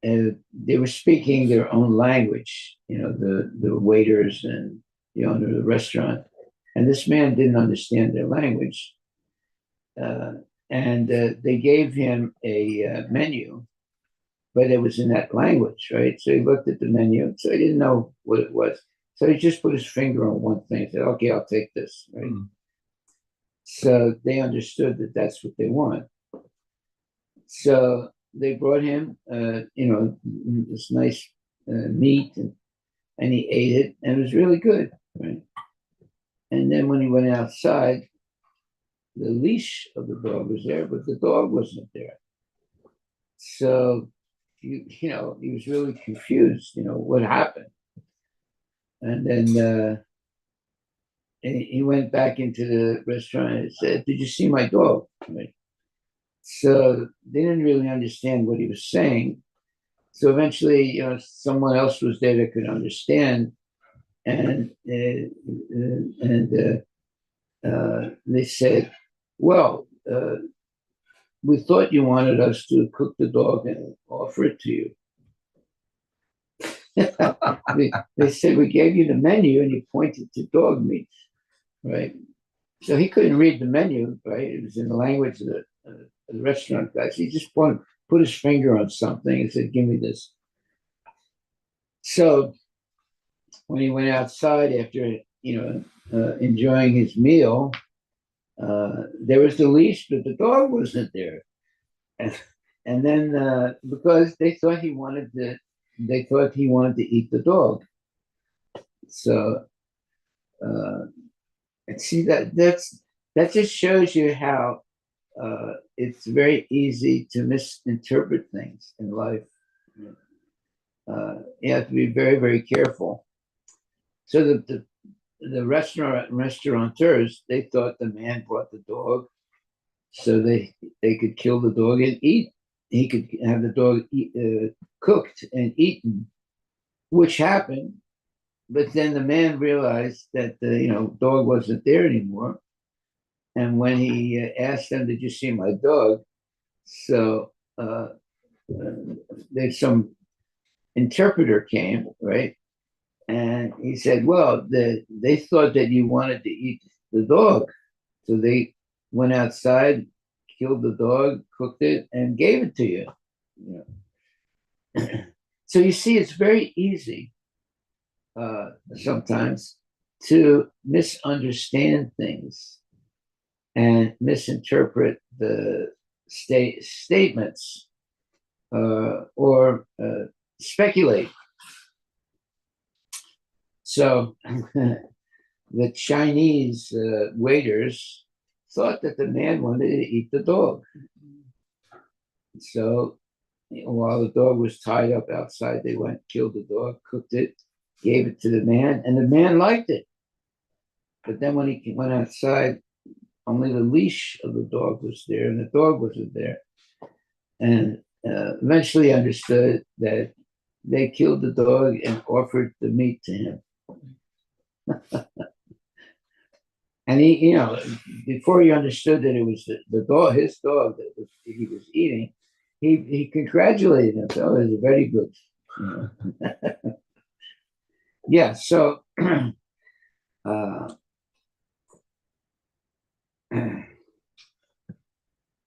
they were speaking their own language, the waiters and the owner of the restaurant. And this man didn't understand their language. And they gave him a menu, but it was in that language, right? So he looked at the menu, so he didn't know what it was. So he just put his finger on one thing and said, okay, I'll take this, right? So they understood that that's what they want. So they brought him, this nice meat, and he ate it, and it was really good, right? And then when he went outside, the leash of the dog was there, but the dog wasn't there. So, he was really confused, what happened. And then he went back into the restaurant and said, did you see my dog? Right? So they didn't really understand what he was saying. So eventually, someone else was there that could understand, and they said, "Well, we thought you wanted us to cook the dog and offer it to you." They said we gave you the menu, and you pointed to dog meat, right? So he couldn't read the menu, right? It was in the language of the restaurant guys. He just put his finger on something and said, give me this. So when he went outside after, enjoying his meal, there was the leash, but the dog wasn't there. And then because they thought he wanted to eat the dog. So and see that just shows you how it's very easy to misinterpret things in life. You have to be very, very careful. So the restaurateurs, they thought the man brought the dog so they could kill the dog and eat. He could have the dog cooked and eaten, which happened. But then the man realized that the dog wasn't there anymore. And when he asked them, "Did you see my dog?" So there's some interpreter came, right? And he said, well, they thought that you wanted to eat the dog. So they went outside, killed the dog, cooked it, and gave it to you. You know? So you see, it's very easy sometimes to misunderstand things and misinterpret the statements or speculate. So the Chinese waiters thought that the man wanted to eat the dog. So while the dog was tied up outside, they went, killed the dog, cooked it, gave it to the man, and the man liked it. But then when he went outside, only the leash of the dog was there, and the dog wasn't there. And eventually understood that they killed the dog and offered the meat to him. And he, before he understood that it was the dog, his dog that he was eating, he congratulated him. So it was very good. Yeah. So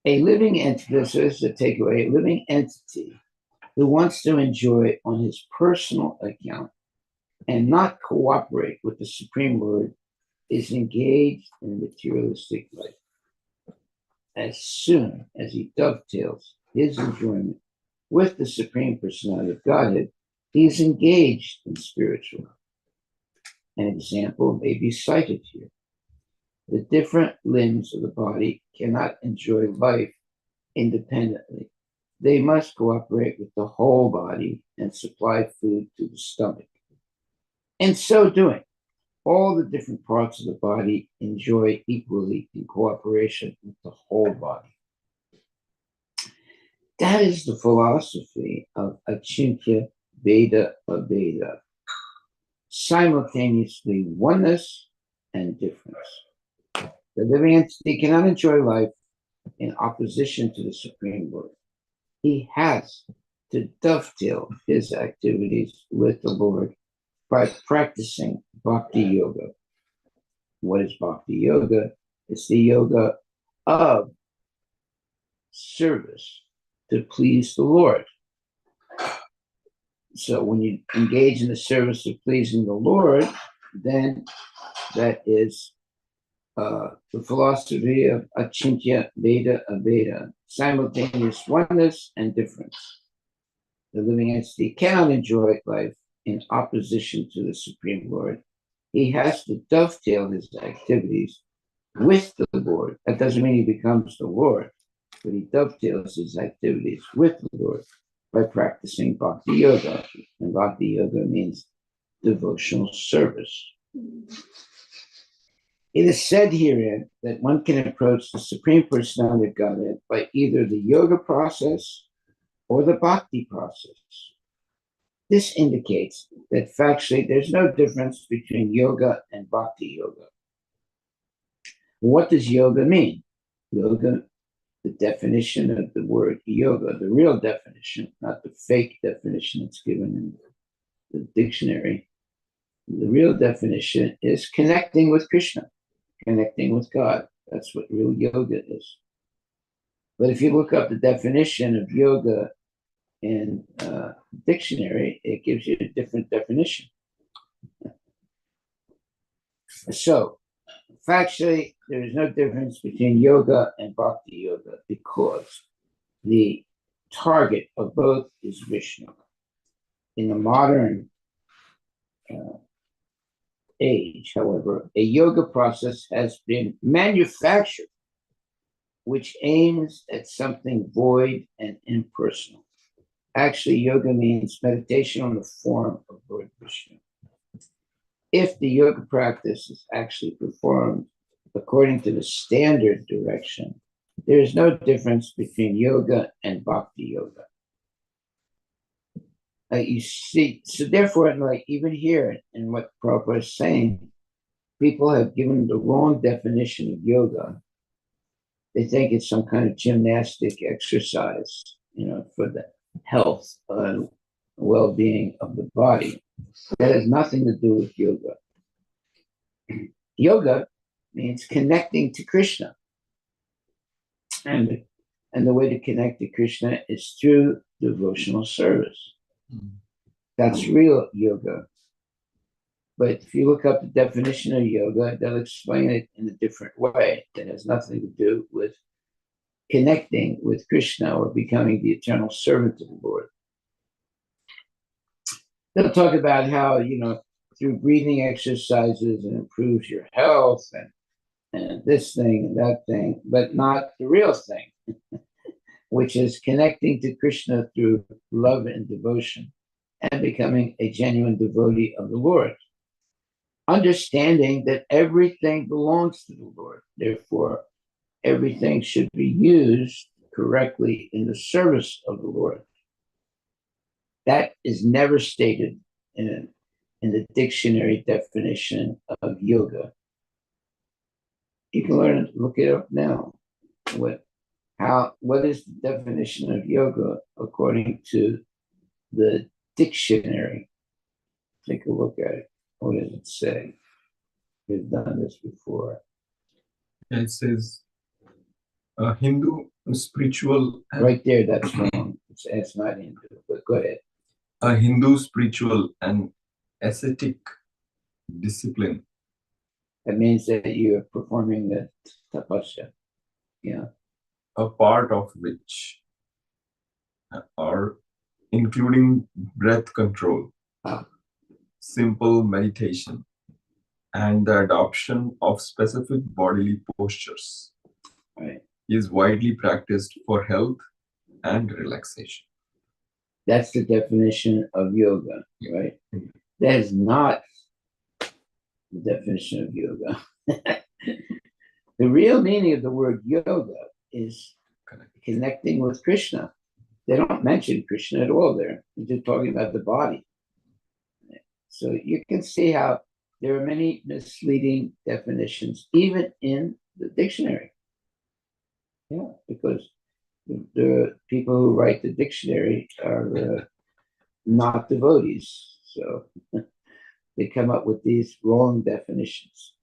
a living entity, this is the takeaway, a living entity who wants to enjoy on his personal account and not cooperate with the Supreme Lord is engaged in materialistic life. As soon as he dovetails his enjoyment with the Supreme Personality of Godhead, he is engaged in spiritual life. An example may be cited here. The different limbs of the body cannot enjoy life independently. They must cooperate with the whole body and supply food to the stomach. In so doing, all the different parts of the body enjoy equally in cooperation with the whole body. That is the philosophy of Achintya Veda Abheda, simultaneously oneness and difference. The living entity cannot enjoy life in opposition to the Supreme Lord. He has to dovetail his activities with the Lord by practicing Bhakti Yoga. What is Bhakti Yoga? It's the yoga of service to please the Lord. So when you engage in the service of pleasing the Lord, then that is the philosophy of Achintya Veda Abheda, simultaneous oneness and difference. The living entity cannot enjoy life in opposition to the Supreme Lord. He has to dovetail his activities with the Lord. That doesn't mean he becomes the Lord, but he dovetails his activities with the Lord by practicing Bhakti Yoga. And Bhakti Yoga means devotional service. It is said herein that one can approach the Supreme Personality of Godhead by either the yoga process or the bhakti process. This indicates that factually there's no difference between yoga and bhakti yoga. What does yoga mean? Yoga, the definition of the word yoga, the real definition, not the fake definition that's given in the dictionary. The real definition is connecting with Krishna, connecting with God. That's what real yoga is. But if you look up the definition of yoga in dictionary, it gives you a different definition. So, factually, there is no difference between yoga and bhakti yoga because the target of both is Vishnu. In the modern age, however, a yoga process has been manufactured which aims at something void and impersonal. Actually, yoga means meditation on the form of Lord Vishnu. If the yoga practice is actually performed according to the standard direction, there is no difference between yoga and bhakti yoga. You see, so therefore, like even here in what Prabhupada is saying, people have given the wrong definition of yoga. They think it's some kind of gymnastic exercise, for the health well-being of the body. That has nothing to do with yoga. Yoga means connecting to Krishna. And the way to connect to Krishna is through devotional service. That's real yoga. But if you look up the definition of yoga, they'll explain it in a different way. That has nothing to do with connecting with Krishna or becoming the eternal servant of the Lord. They'll talk about how, through breathing exercises it improves your health and this thing and that thing, but not the real thing, which is connecting to Krishna through love and devotion and becoming a genuine devotee of the Lord. Understanding that everything belongs to the Lord. Therefore, everything should be used correctly in the service of the Lord. That is never stated in the dictionary definition of yoga. You can learn it, look it up now. What is the definition of yoga according to the dictionary? Take a look at it. What does it say? We've done this before. It says a Hindu spiritual. Right there, that's wrong. It's not Hindu, but go ahead. A Hindu spiritual and ascetic discipline. That means that you're performing the tapasya. Yeah. A part of which are including breath control, simple meditation, and the adoption of specific bodily postures, Right. is widely practiced for health and relaxation. That's the definition of yoga, right? That is not the definition of yoga. The real meaning of the word yoga is connecting with Krishna. They don't mention Krishna at all there. They're just talking about the body. So you can see how there are many misleading definitions, even in the dictionary. Yeah, because the people who write the dictionary are not devotees. So they come up with these wrong definitions.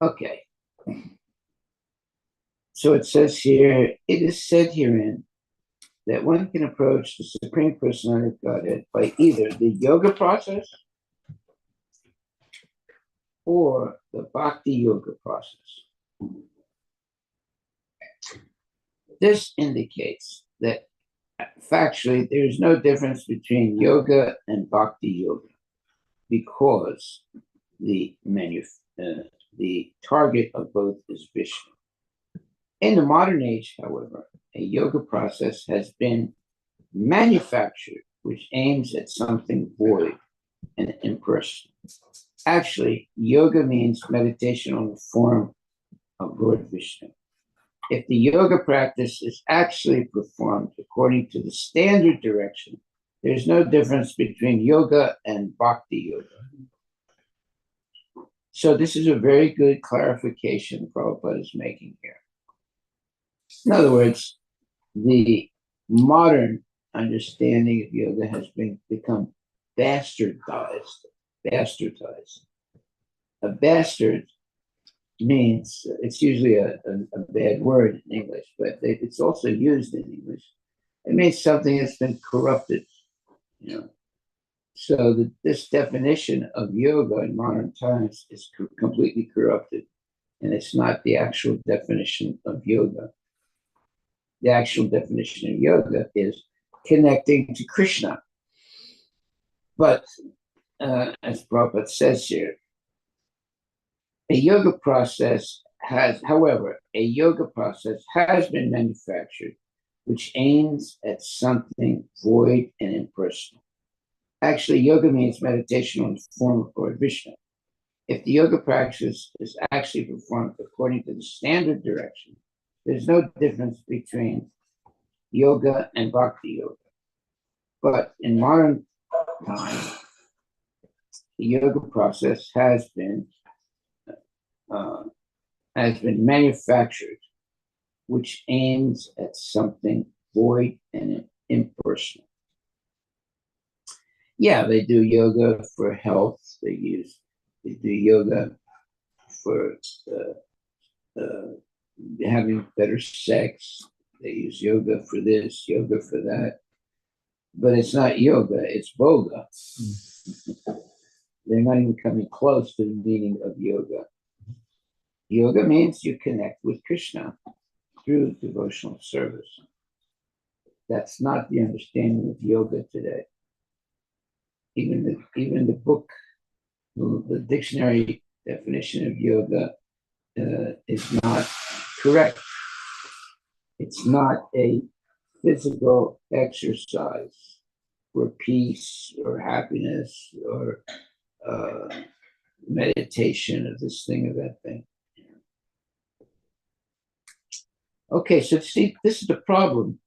Okay. So it says here, it is said herein that one can approach the Supreme Personality of Godhead by either the yoga process or the bhakti yoga process. This indicates that factually there's no difference between yoga and bhakti yoga because the target of both is Vishnu. In the modern age, however, a yoga process has been manufactured which aims at something void and impersonal. Actually, yoga means meditation on the form of Lord Vishnu. If the yoga practice is actually performed according to the standard direction, there's no difference between yoga and bhakti yoga. So this is a very good clarification Prabhupada is making here. In other words, the modern understanding of yoga has become bastardized. A bastard means, it's usually a bad word in English, but it's also used in English. It means something that's been corrupted, So this definition of yoga in modern times is completely corrupted, and it's not the actual definition of yoga. The actual definition of yoga is connecting to Krishna. But as Prabhupada says here, a yoga process has been manufactured which aims at something void and impersonal. Actually, yoga means meditation on the form of Lord Vishnu. If the yoga practice is actually performed according to the standard direction, there's no difference between yoga and bhakti yoga. But in modern times, the yoga process has been manufactured, which aims at something void and impersonal. Yeah, they do yoga for health. They do yoga for having better sex. They use yoga for this, yoga for that. But it's not yoga, it's boga. They're not even coming close to the meaning of yoga. Yoga means you connect with Krishna through devotional service. That's not the understanding of yoga today. Even the book, the dictionary definition of yoga is not correct. It's not a physical exercise for peace or happiness or meditation of this thing or that thing. Okay, so see, this is the problem.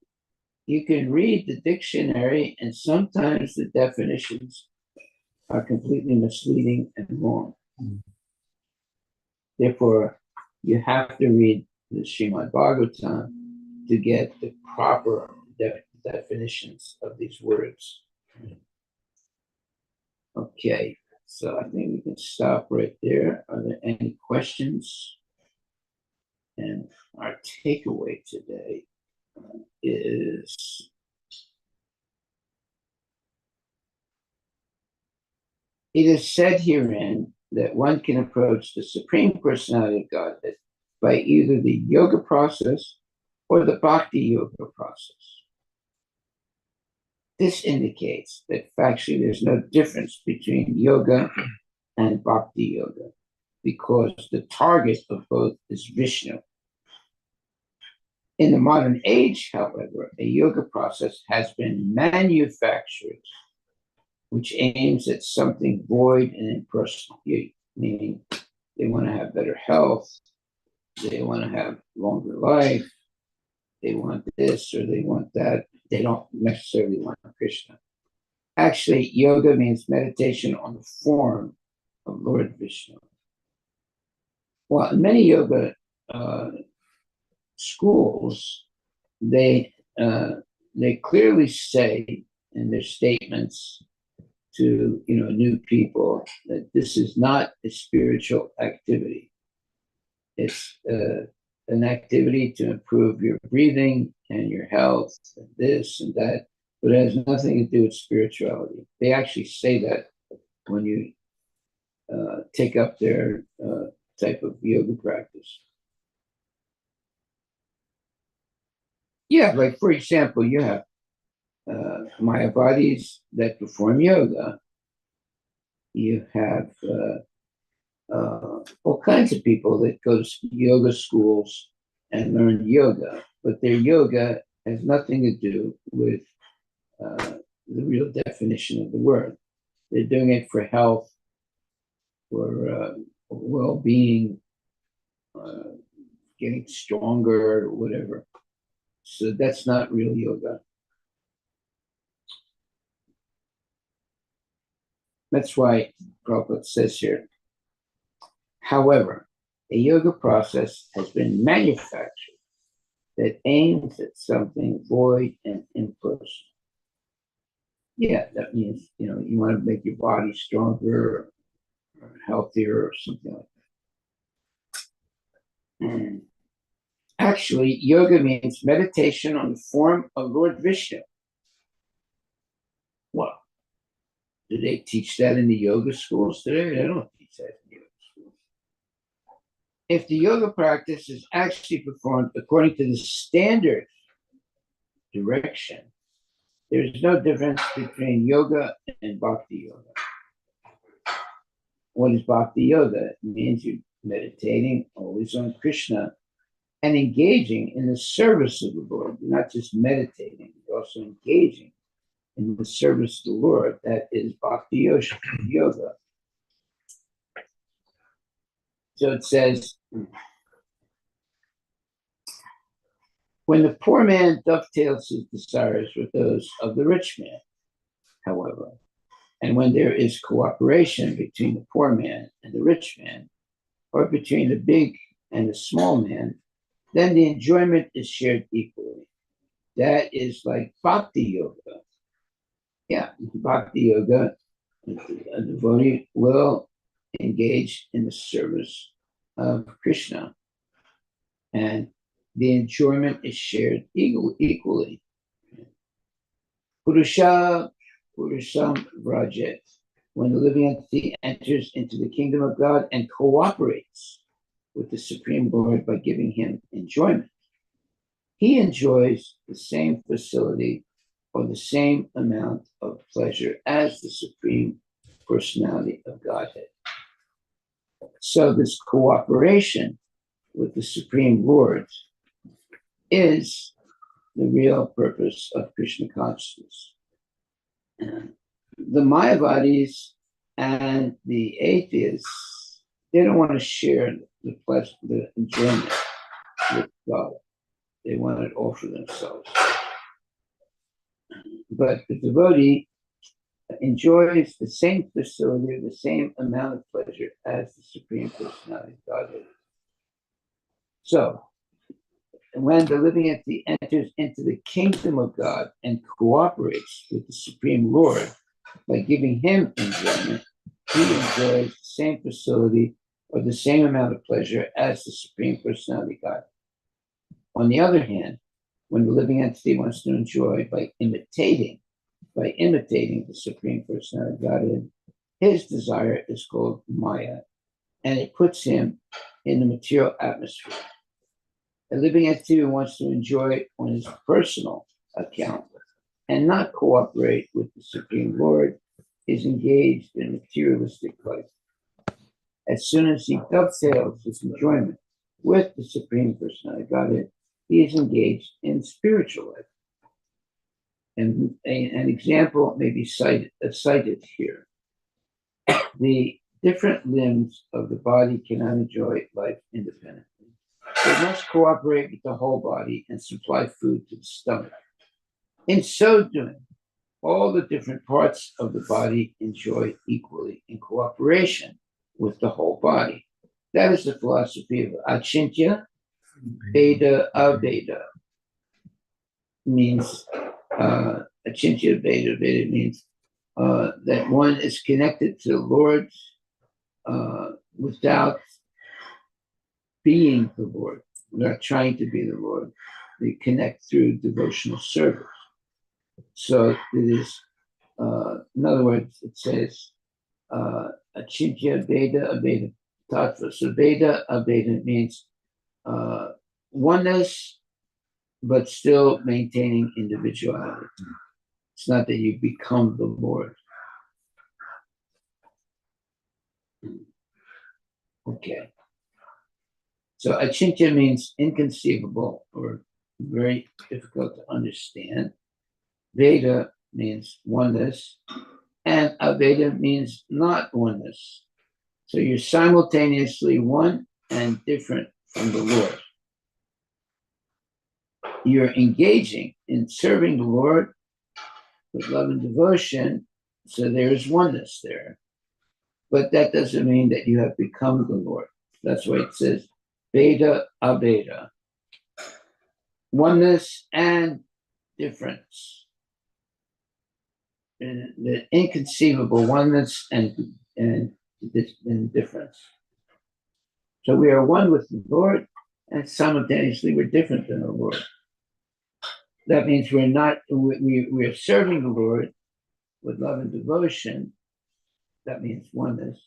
You can read the dictionary, and sometimes the definitions are completely misleading and wrong. Therefore, you have to read the Srimad Bhagavatam to get the proper definitions of these words. Okay, so I think we can stop right there. Are there any questions? And our takeaway today is it is said herein that one can approach the Supreme Personality of Godhead by either the yoga process or the bhakti yoga process. This indicates that factually there's no difference between yoga and bhakti yoga because the target of both is Vishnu. In the modern age, however, a yoga process has been manufactured, which aims at something void and impersonal, meaning they want to have better health, they want to have longer life, they want this or they want that. They don't necessarily want Krishna. Actually, yoga means meditation on the form of Lord Vishnu. Well, in many yoga schools, they clearly say in their statements to new people that this is not a spiritual activity. It's an activity to improve your breathing and your health and this and that, but it has nothing to do with spirituality. They actually say that when you take up their type of yoga practice. Yeah, like for example, you have Mayavadis that perform yoga. You have all kinds of people that go to yoga schools and learn yoga, but their yoga has nothing to do with the real definition of the word. They're doing it for health, for well-being, getting stronger, or whatever. So that's not real yoga. That's why Prabhupada says here, however, a yoga process has been manufactured that aims at something void and impersonal. Yeah, that means, you want to make your body stronger or healthier or something like that. Actually, yoga means meditation on the form of Lord Vishnu. Well, do they teach that in the yoga schools today? They don't teach that in the yoga schools. If the yoga practice is actually performed according to the standard direction, there's no difference between yoga and bhakti yoga. What is bhakti yoga? It means you're meditating always on Krishna and engaging in the service of the Lord. You're not just meditating, you're also engaging in the service of the Lord. That is bhakti yoga. So it says, when the poor man dovetails his desires with those of the rich man, however, and when there is cooperation between the poor man and the rich man, or between the big and the small man, then the enjoyment is shared equally. that is like bhakti yoga. Yeah, bhakti yoga, a devotee will engage in the service of Krishna, and the enjoyment is shared equally. Purusha, Purusham Vrajet, when the living entity enters into the kingdom of God and cooperates with the Supreme Lord by giving him enjoyment, he enjoys the same facility or the same amount of pleasure as the Supreme Personality of Godhead. So this cooperation with the Supreme Lord is the real purpose of Krishna consciousness. The Mayavadis and the atheists, they don't want to share the pleasure, the enjoyment with God. They want it all for themselves. But the devotee enjoys the same facility or the same amount of pleasure as the Supreme Personality of Godhead. So, when the living entity enters into the kingdom of God and cooperates with the Supreme Lord by giving him enjoyment, he enjoys the same facility or the same amount of pleasure as the Supreme Personality of God. On the other hand, when the living entity wants to enjoy by imitating the Supreme Personality of Godhead, his desire is called Maya, and it puts him in the material atmosphere. A living entity who wants to enjoy on his personal account and not cooperate with the Supreme Lord is engaged in materialistic life. As soon as he dovetails his enjoyment with the Supreme Personality of Godhead, he is engaged in spiritual life. And an example may be cited here. The different limbs of the body cannot enjoy life independently. They must cooperate with the whole body and supply food to the stomach. In so doing, all the different parts of the body enjoy equally in cooperation with the whole body. That is the philosophy of Achintya, Veda, Aveda. Means Achintya Veda. Veda means that one is connected to the Lord without being the Lord, without trying to be the Lord. They connect through devotional service. So it is, in other words, it says, Achintya Veda Aveda Tattva. So Veda Aveda means oneness, but still maintaining individuality. It's not that you become the Lord. Okay. So Achintya means inconceivable or very difficult to understand. Veda means oneness, and Aveda means not oneness. So you're simultaneously one and different from the Lord. You're engaging in serving the Lord with love and devotion, so there's oneness there. But that doesn't mean that you have become the Lord. That's why it says Veda Aveda. Oneness and difference. And the inconceivable oneness and difference. So we are one with the Lord, and simultaneously we're different than the Lord. That means we are serving the Lord with love and devotion. That means oneness.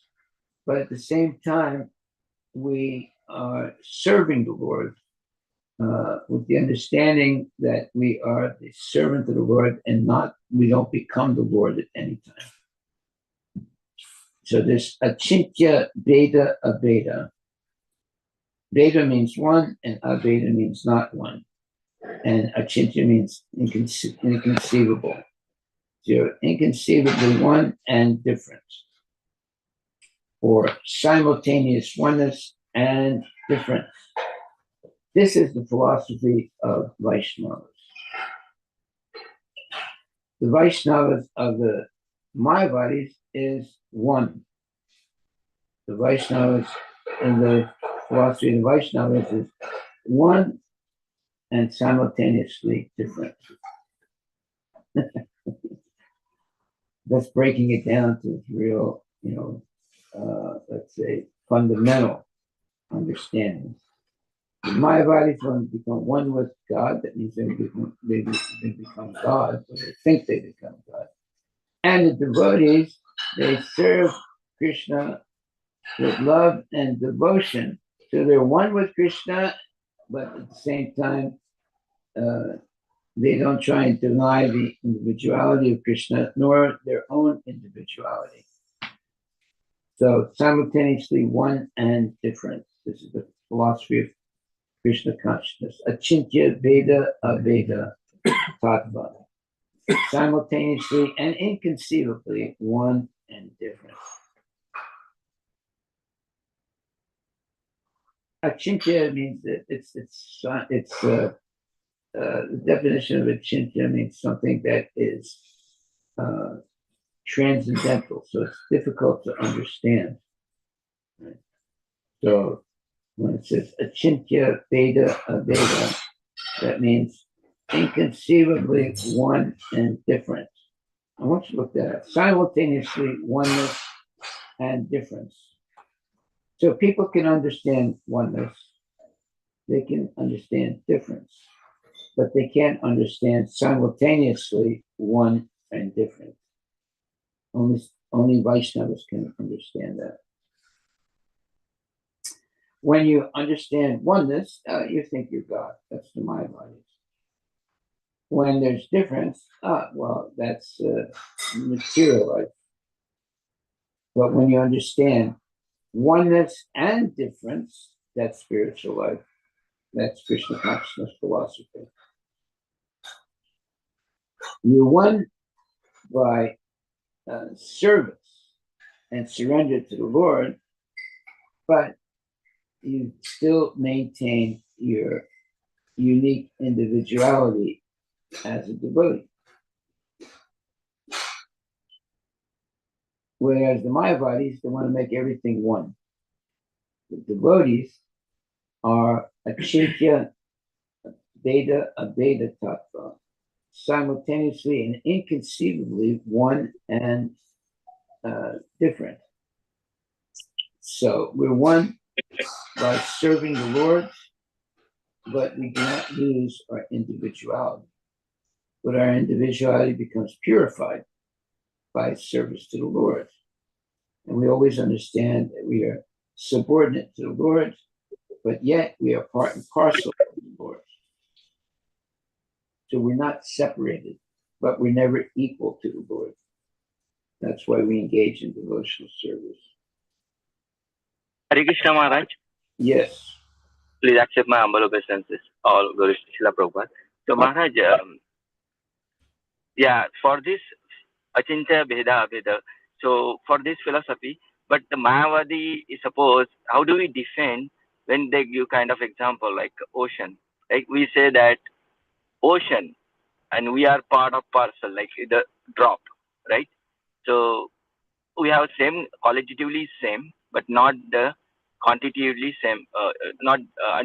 But at the same time, we are serving the Lord with the understanding that we are the servant of the Lord and we don't become the Lord at any time. So this Achintya Veda Aveda. Veda means one and Aveda means not one. And Achintya means inconceivable. So you're inconceivably one and different. Or simultaneous oneness and difference. This is the philosophy of Vaishnavas. The Vaishnavas of the Mayavadis is one. The Vaishnavas and the philosophy of the Vaishnavas is one and simultaneously different. That's breaking it down to its real, let's say, fundamental understanding. The Mayavadis want to become one with God. That means they become God, or they think they become God. And the devotees, they serve Krishna with love and devotion. So they're one with Krishna, but at the same time, they don't try and deny the individuality of Krishna, nor their own individuality. So simultaneously one and different. This is the philosophy of Krishna consciousness. Achintya Veda Aveda Tattva. Simultaneously and inconceivably one and different. Achintya means that the definition of achintya means something that is transcendental, so it's difficult to understand. Right? So when it says achintya Veda Aveda, that means inconceivably one and different. I want you to look that up. Simultaneously oneness and difference. So people can understand oneness, they can understand difference, but they can't understand simultaneously one and different. Only Vaishnavas can understand that. When you understand oneness, you think you're God. That's the Mayavadis. When there's difference, well, that's material life. But when you understand oneness and difference, that's spiritual life. That's Krishna consciousness philosophy. You're one by service and surrender to the Lord, but you still maintain your unique individuality as a devotee. Whereas the Mayavadis, they want to make everything one. The devotees are achintya Veda Aveda Tattva, simultaneously and inconceivably one and different. So we're one by serving the Lord, but we do not lose our individuality. But our individuality becomes purified by service to the Lord. And we always understand that we are subordinate to the Lord, but yet we are part and parcel of the Lord. So we're not separated, but we're never equal to the Lord. That's why we engage in devotional service. Hare Krishna Maharaj, Yes. please accept my humble obeisances. All glories to Srila Prabhupada. So Maharaj, for this Achintya Bheda Abheda, so for this philosophy, but the Mayavadi is suppose, how do we defend when they give kind of example like ocean? Like we say that ocean and we are part of parcel, like the drop, right? So we have same, qualitatively same, but not the quantitatively same, not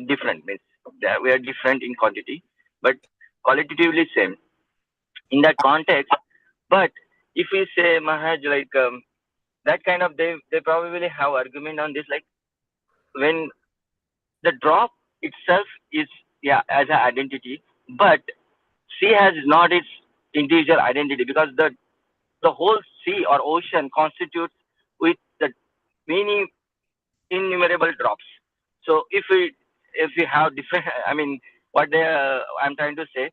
different. Means that we are different in quantity, but qualitatively same in that context. But if we say Maharaj, like that kind of, they probably have argument on this, like when the drop itself is as an identity, but sea has not its individual identity, because the whole sea or ocean constitutes with the many innumerable drops. So if we have different, I mean, what I'm trying to say,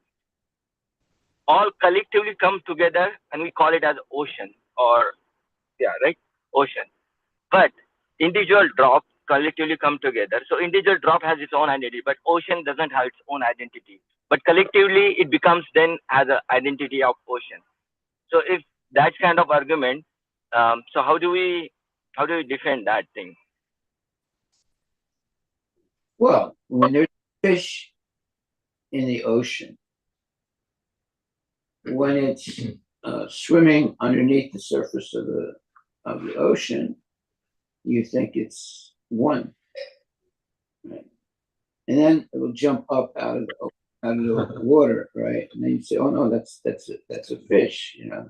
all collectively come together and we call it as ocean, or right, ocean. But individual drop collectively come together. So individual drop has its own identity, but ocean doesn't have its own identity. But collectively, it becomes then as an identity of ocean. So if that kind of argument, so how do we defend that thing? Well, when there's fish in the ocean, when it's swimming underneath the surface of the ocean, you think it's one, right? And then it will jump up out of the ocean. out of the water, right? And then you say, "Oh no, that's a fish," you know.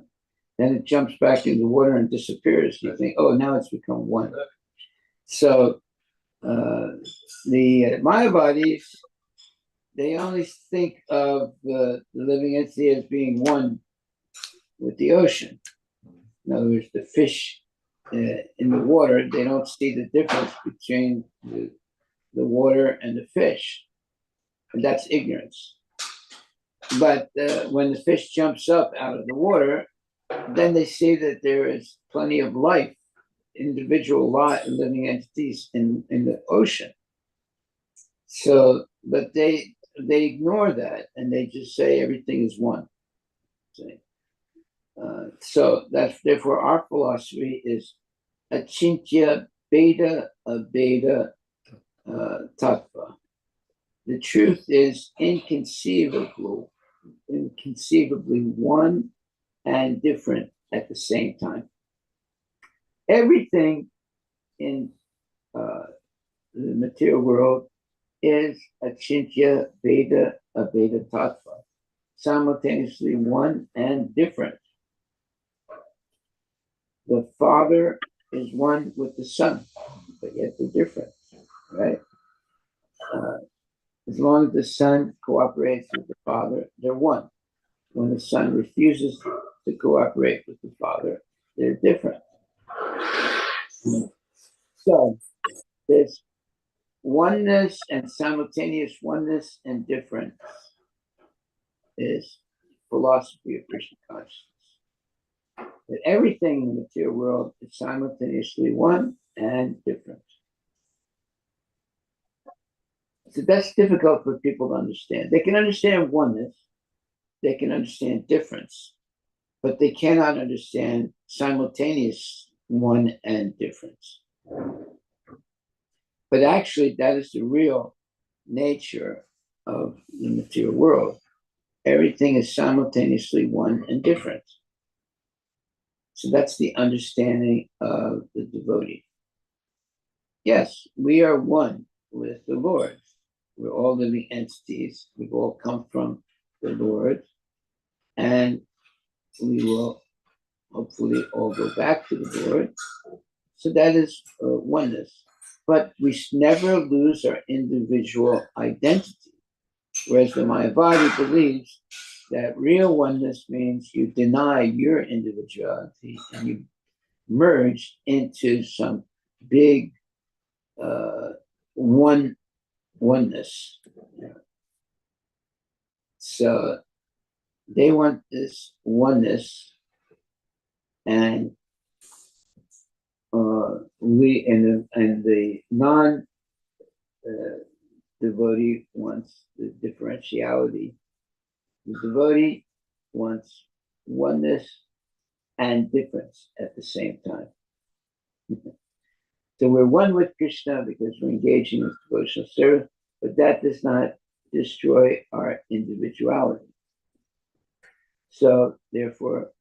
Then it jumps back in the water and disappears. You think, "Oh, now it's become one." So the Mayavadis, they only think of the living entity as being one with the ocean. In other words, the fish in the water, they don't see the difference between the water and the fish. And that's ignorance. But when the fish jumps up out of the water, then they see that there is plenty of life, individual living entities in the ocean. So, but they ignore that and they just say everything is one. So that's therefore our philosophy is achintya beta abeda tattva. The truth is inconceivably one and different at the same time. Everything in the material world is achintya beta abeda tattva, simultaneously one and different. The Father is one with the Son, but yet they're different, right? As long as the Son cooperates with the Father, they're one. When the Son refuses to cooperate with the Father, they're different. So there's oneness and simultaneous oneness and difference is philosophy of Krishna consciousness. That everything in the material world is simultaneously one and different. So that's difficult for people to understand. They can understand oneness, they can understand difference, but they cannot understand simultaneous one and difference. But actually, that is the real nature of the material world. Everything is simultaneously one and different. So that's the understanding of the devotee. Yes, we are one with the Lord. We're all living entities. We've all come from the Lord. And we will hopefully all go back to the Lord. So that is oneness. But we never lose our individual identity. Whereas the Mayavadi believes that real oneness means you deny your individuality and you merge into some big oneness. So they want this oneness, and we and the non devotee wants the differentiality. The devotee wants oneness and difference at the same time. So we're one with Krishna because we're engaging in devotional service, but that does not destroy our individuality. So therefore,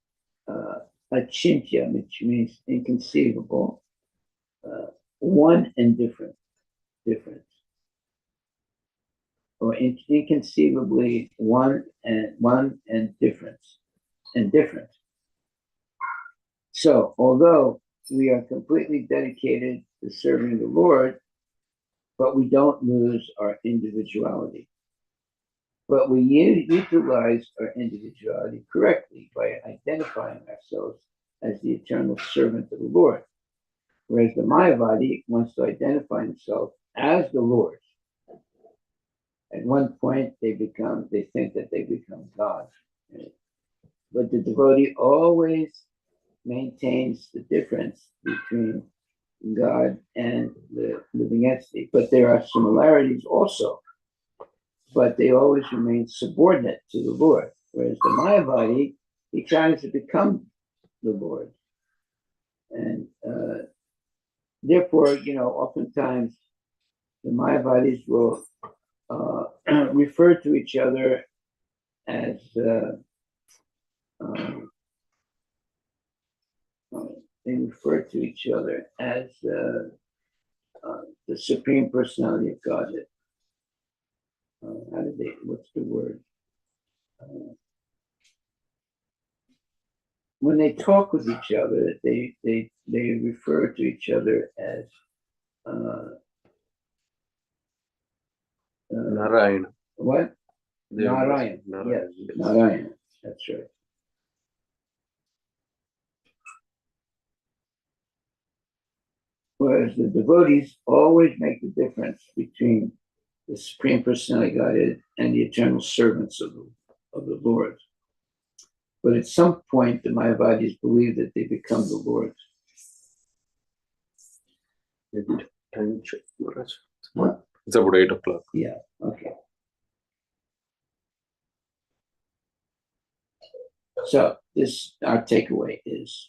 achintya, which means inconceivable, one and different, or inconceivably one and different. So although we are completely dedicated to serving the Lord, but we don't lose our individuality. But we utilize our individuality correctly by identifying ourselves as the eternal servant of the Lord. Whereas the Mayavadi wants to identify himself as the Lord. At one point, they think that they become God. Right? But the devotee always maintains the difference between God and the living entity. But there are similarities also. But they always remain subordinate to the Lord. Whereas the Mayavadi, he tries to become the Lord. And therefore, oftentimes the Mayavadis will refer to each other as the Supreme Personality of Godhead. what's the word? When they talk with each other, they refer to each other as Narayana. what? They are Narayan. Narayan. Yes, Narayan. That's right. Whereas the devotees always make the difference between the Supreme Personality Godhead and the eternal servants of the Lord. But at some point, the Mayavadis believe that they become the Lord. Time check, Maharaj. What? It's about 8 o'clock. Yeah, okay. So our takeaway is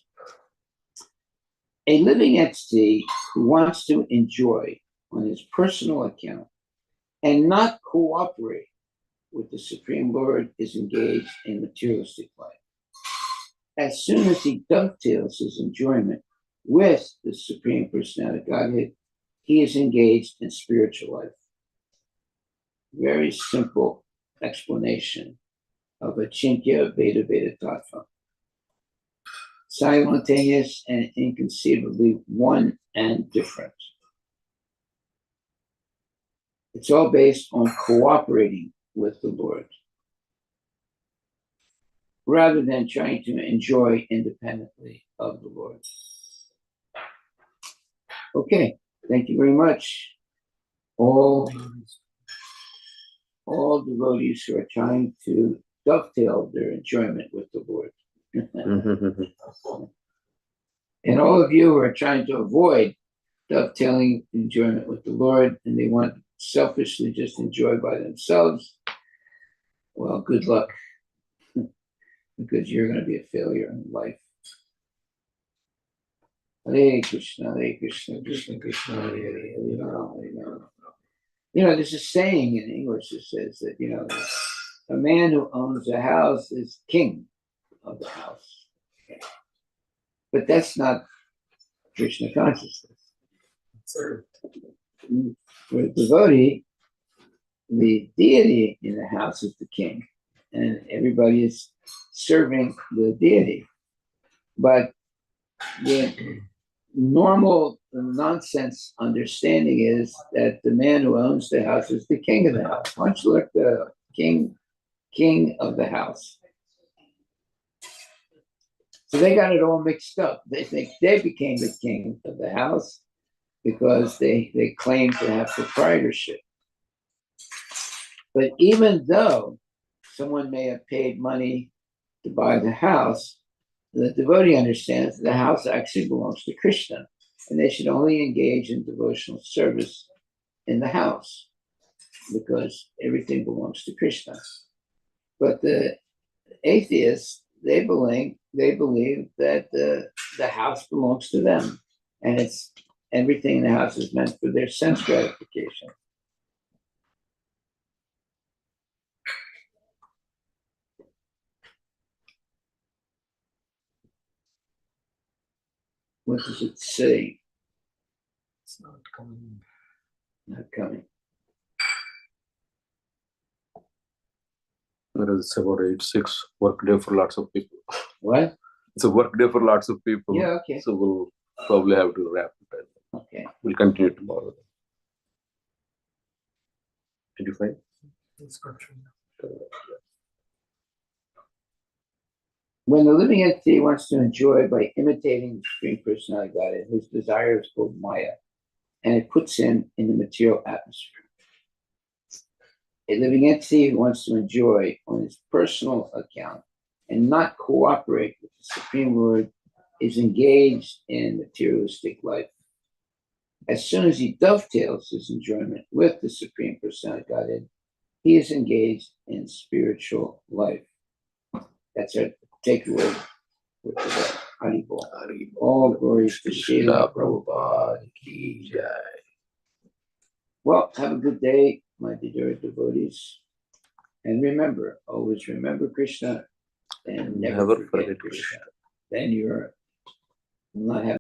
a living entity who wants to enjoy on his personal account and not cooperate with the Supreme Lord is engaged in materialistic life. As soon as he dovetails his enjoyment with the Supreme Personality Godhead, he is engaged in spiritual life. Very simple explanation of Achintya Veda Veda Tattva. Simultaneous and inconceivably one and different. It's all based on cooperating with the Lord, rather than trying to enjoy independently of the Lord. Okay, thank you very much. All devotees who are trying to dovetail their enjoyment with the Lord. And all of you who are trying to avoid dovetailing enjoyment with the Lord and they want to selfishly just enjoy by themselves, well, good luck, because you're going to be a failure in life. Hare Krishna, Krishna Krishna, Hare Hare, Hare Rama, Hare Rama. There's a saying in English that says that, a man who owns a house is king of the house. But that's not Krishna consciousness. For a devotee, the deity in the house is the king, and everybody is serving the deity. But the normal nonsense understanding is that the man who owns the house is the king of the house. Why don't you look the king of the house? So they got it all mixed up. They think they became the king of the house because they claim to have proprietorship. But even though someone may have paid money to buy the house, the devotee understands that the house actually belongs to Krishna, and they should only engage in devotional service in the house because everything belongs to Krishna. But the atheists, they believe that the house belongs to them, and it's everything in the house is meant for their sense gratification. What does it say? It's not coming. Not coming. It's about 8-6 work day for lots of people. What? It's a work day for lots of people. Yeah, okay. So we'll probably have to wrap it. Okay. We'll continue tomorrow. Did you find? Instruction. When the living entity wants to enjoy by imitating the Supreme Personality Godhead, his desire is called Maya, and it puts him in the material atmosphere. A living entity who wants to enjoy on his personal account and not cooperate with the Supreme Lord is engaged in materialistic life. As soon as he dovetails his enjoyment with the Supreme Personality Godhead, he is engaged in spiritual life. That's our takeaway with today. Haribol. All glories to Srila Prabhupada ki jai. Well, have a good day, my dear devotees. And remember, always remember Krishna and never forget Krishna. Then you're not having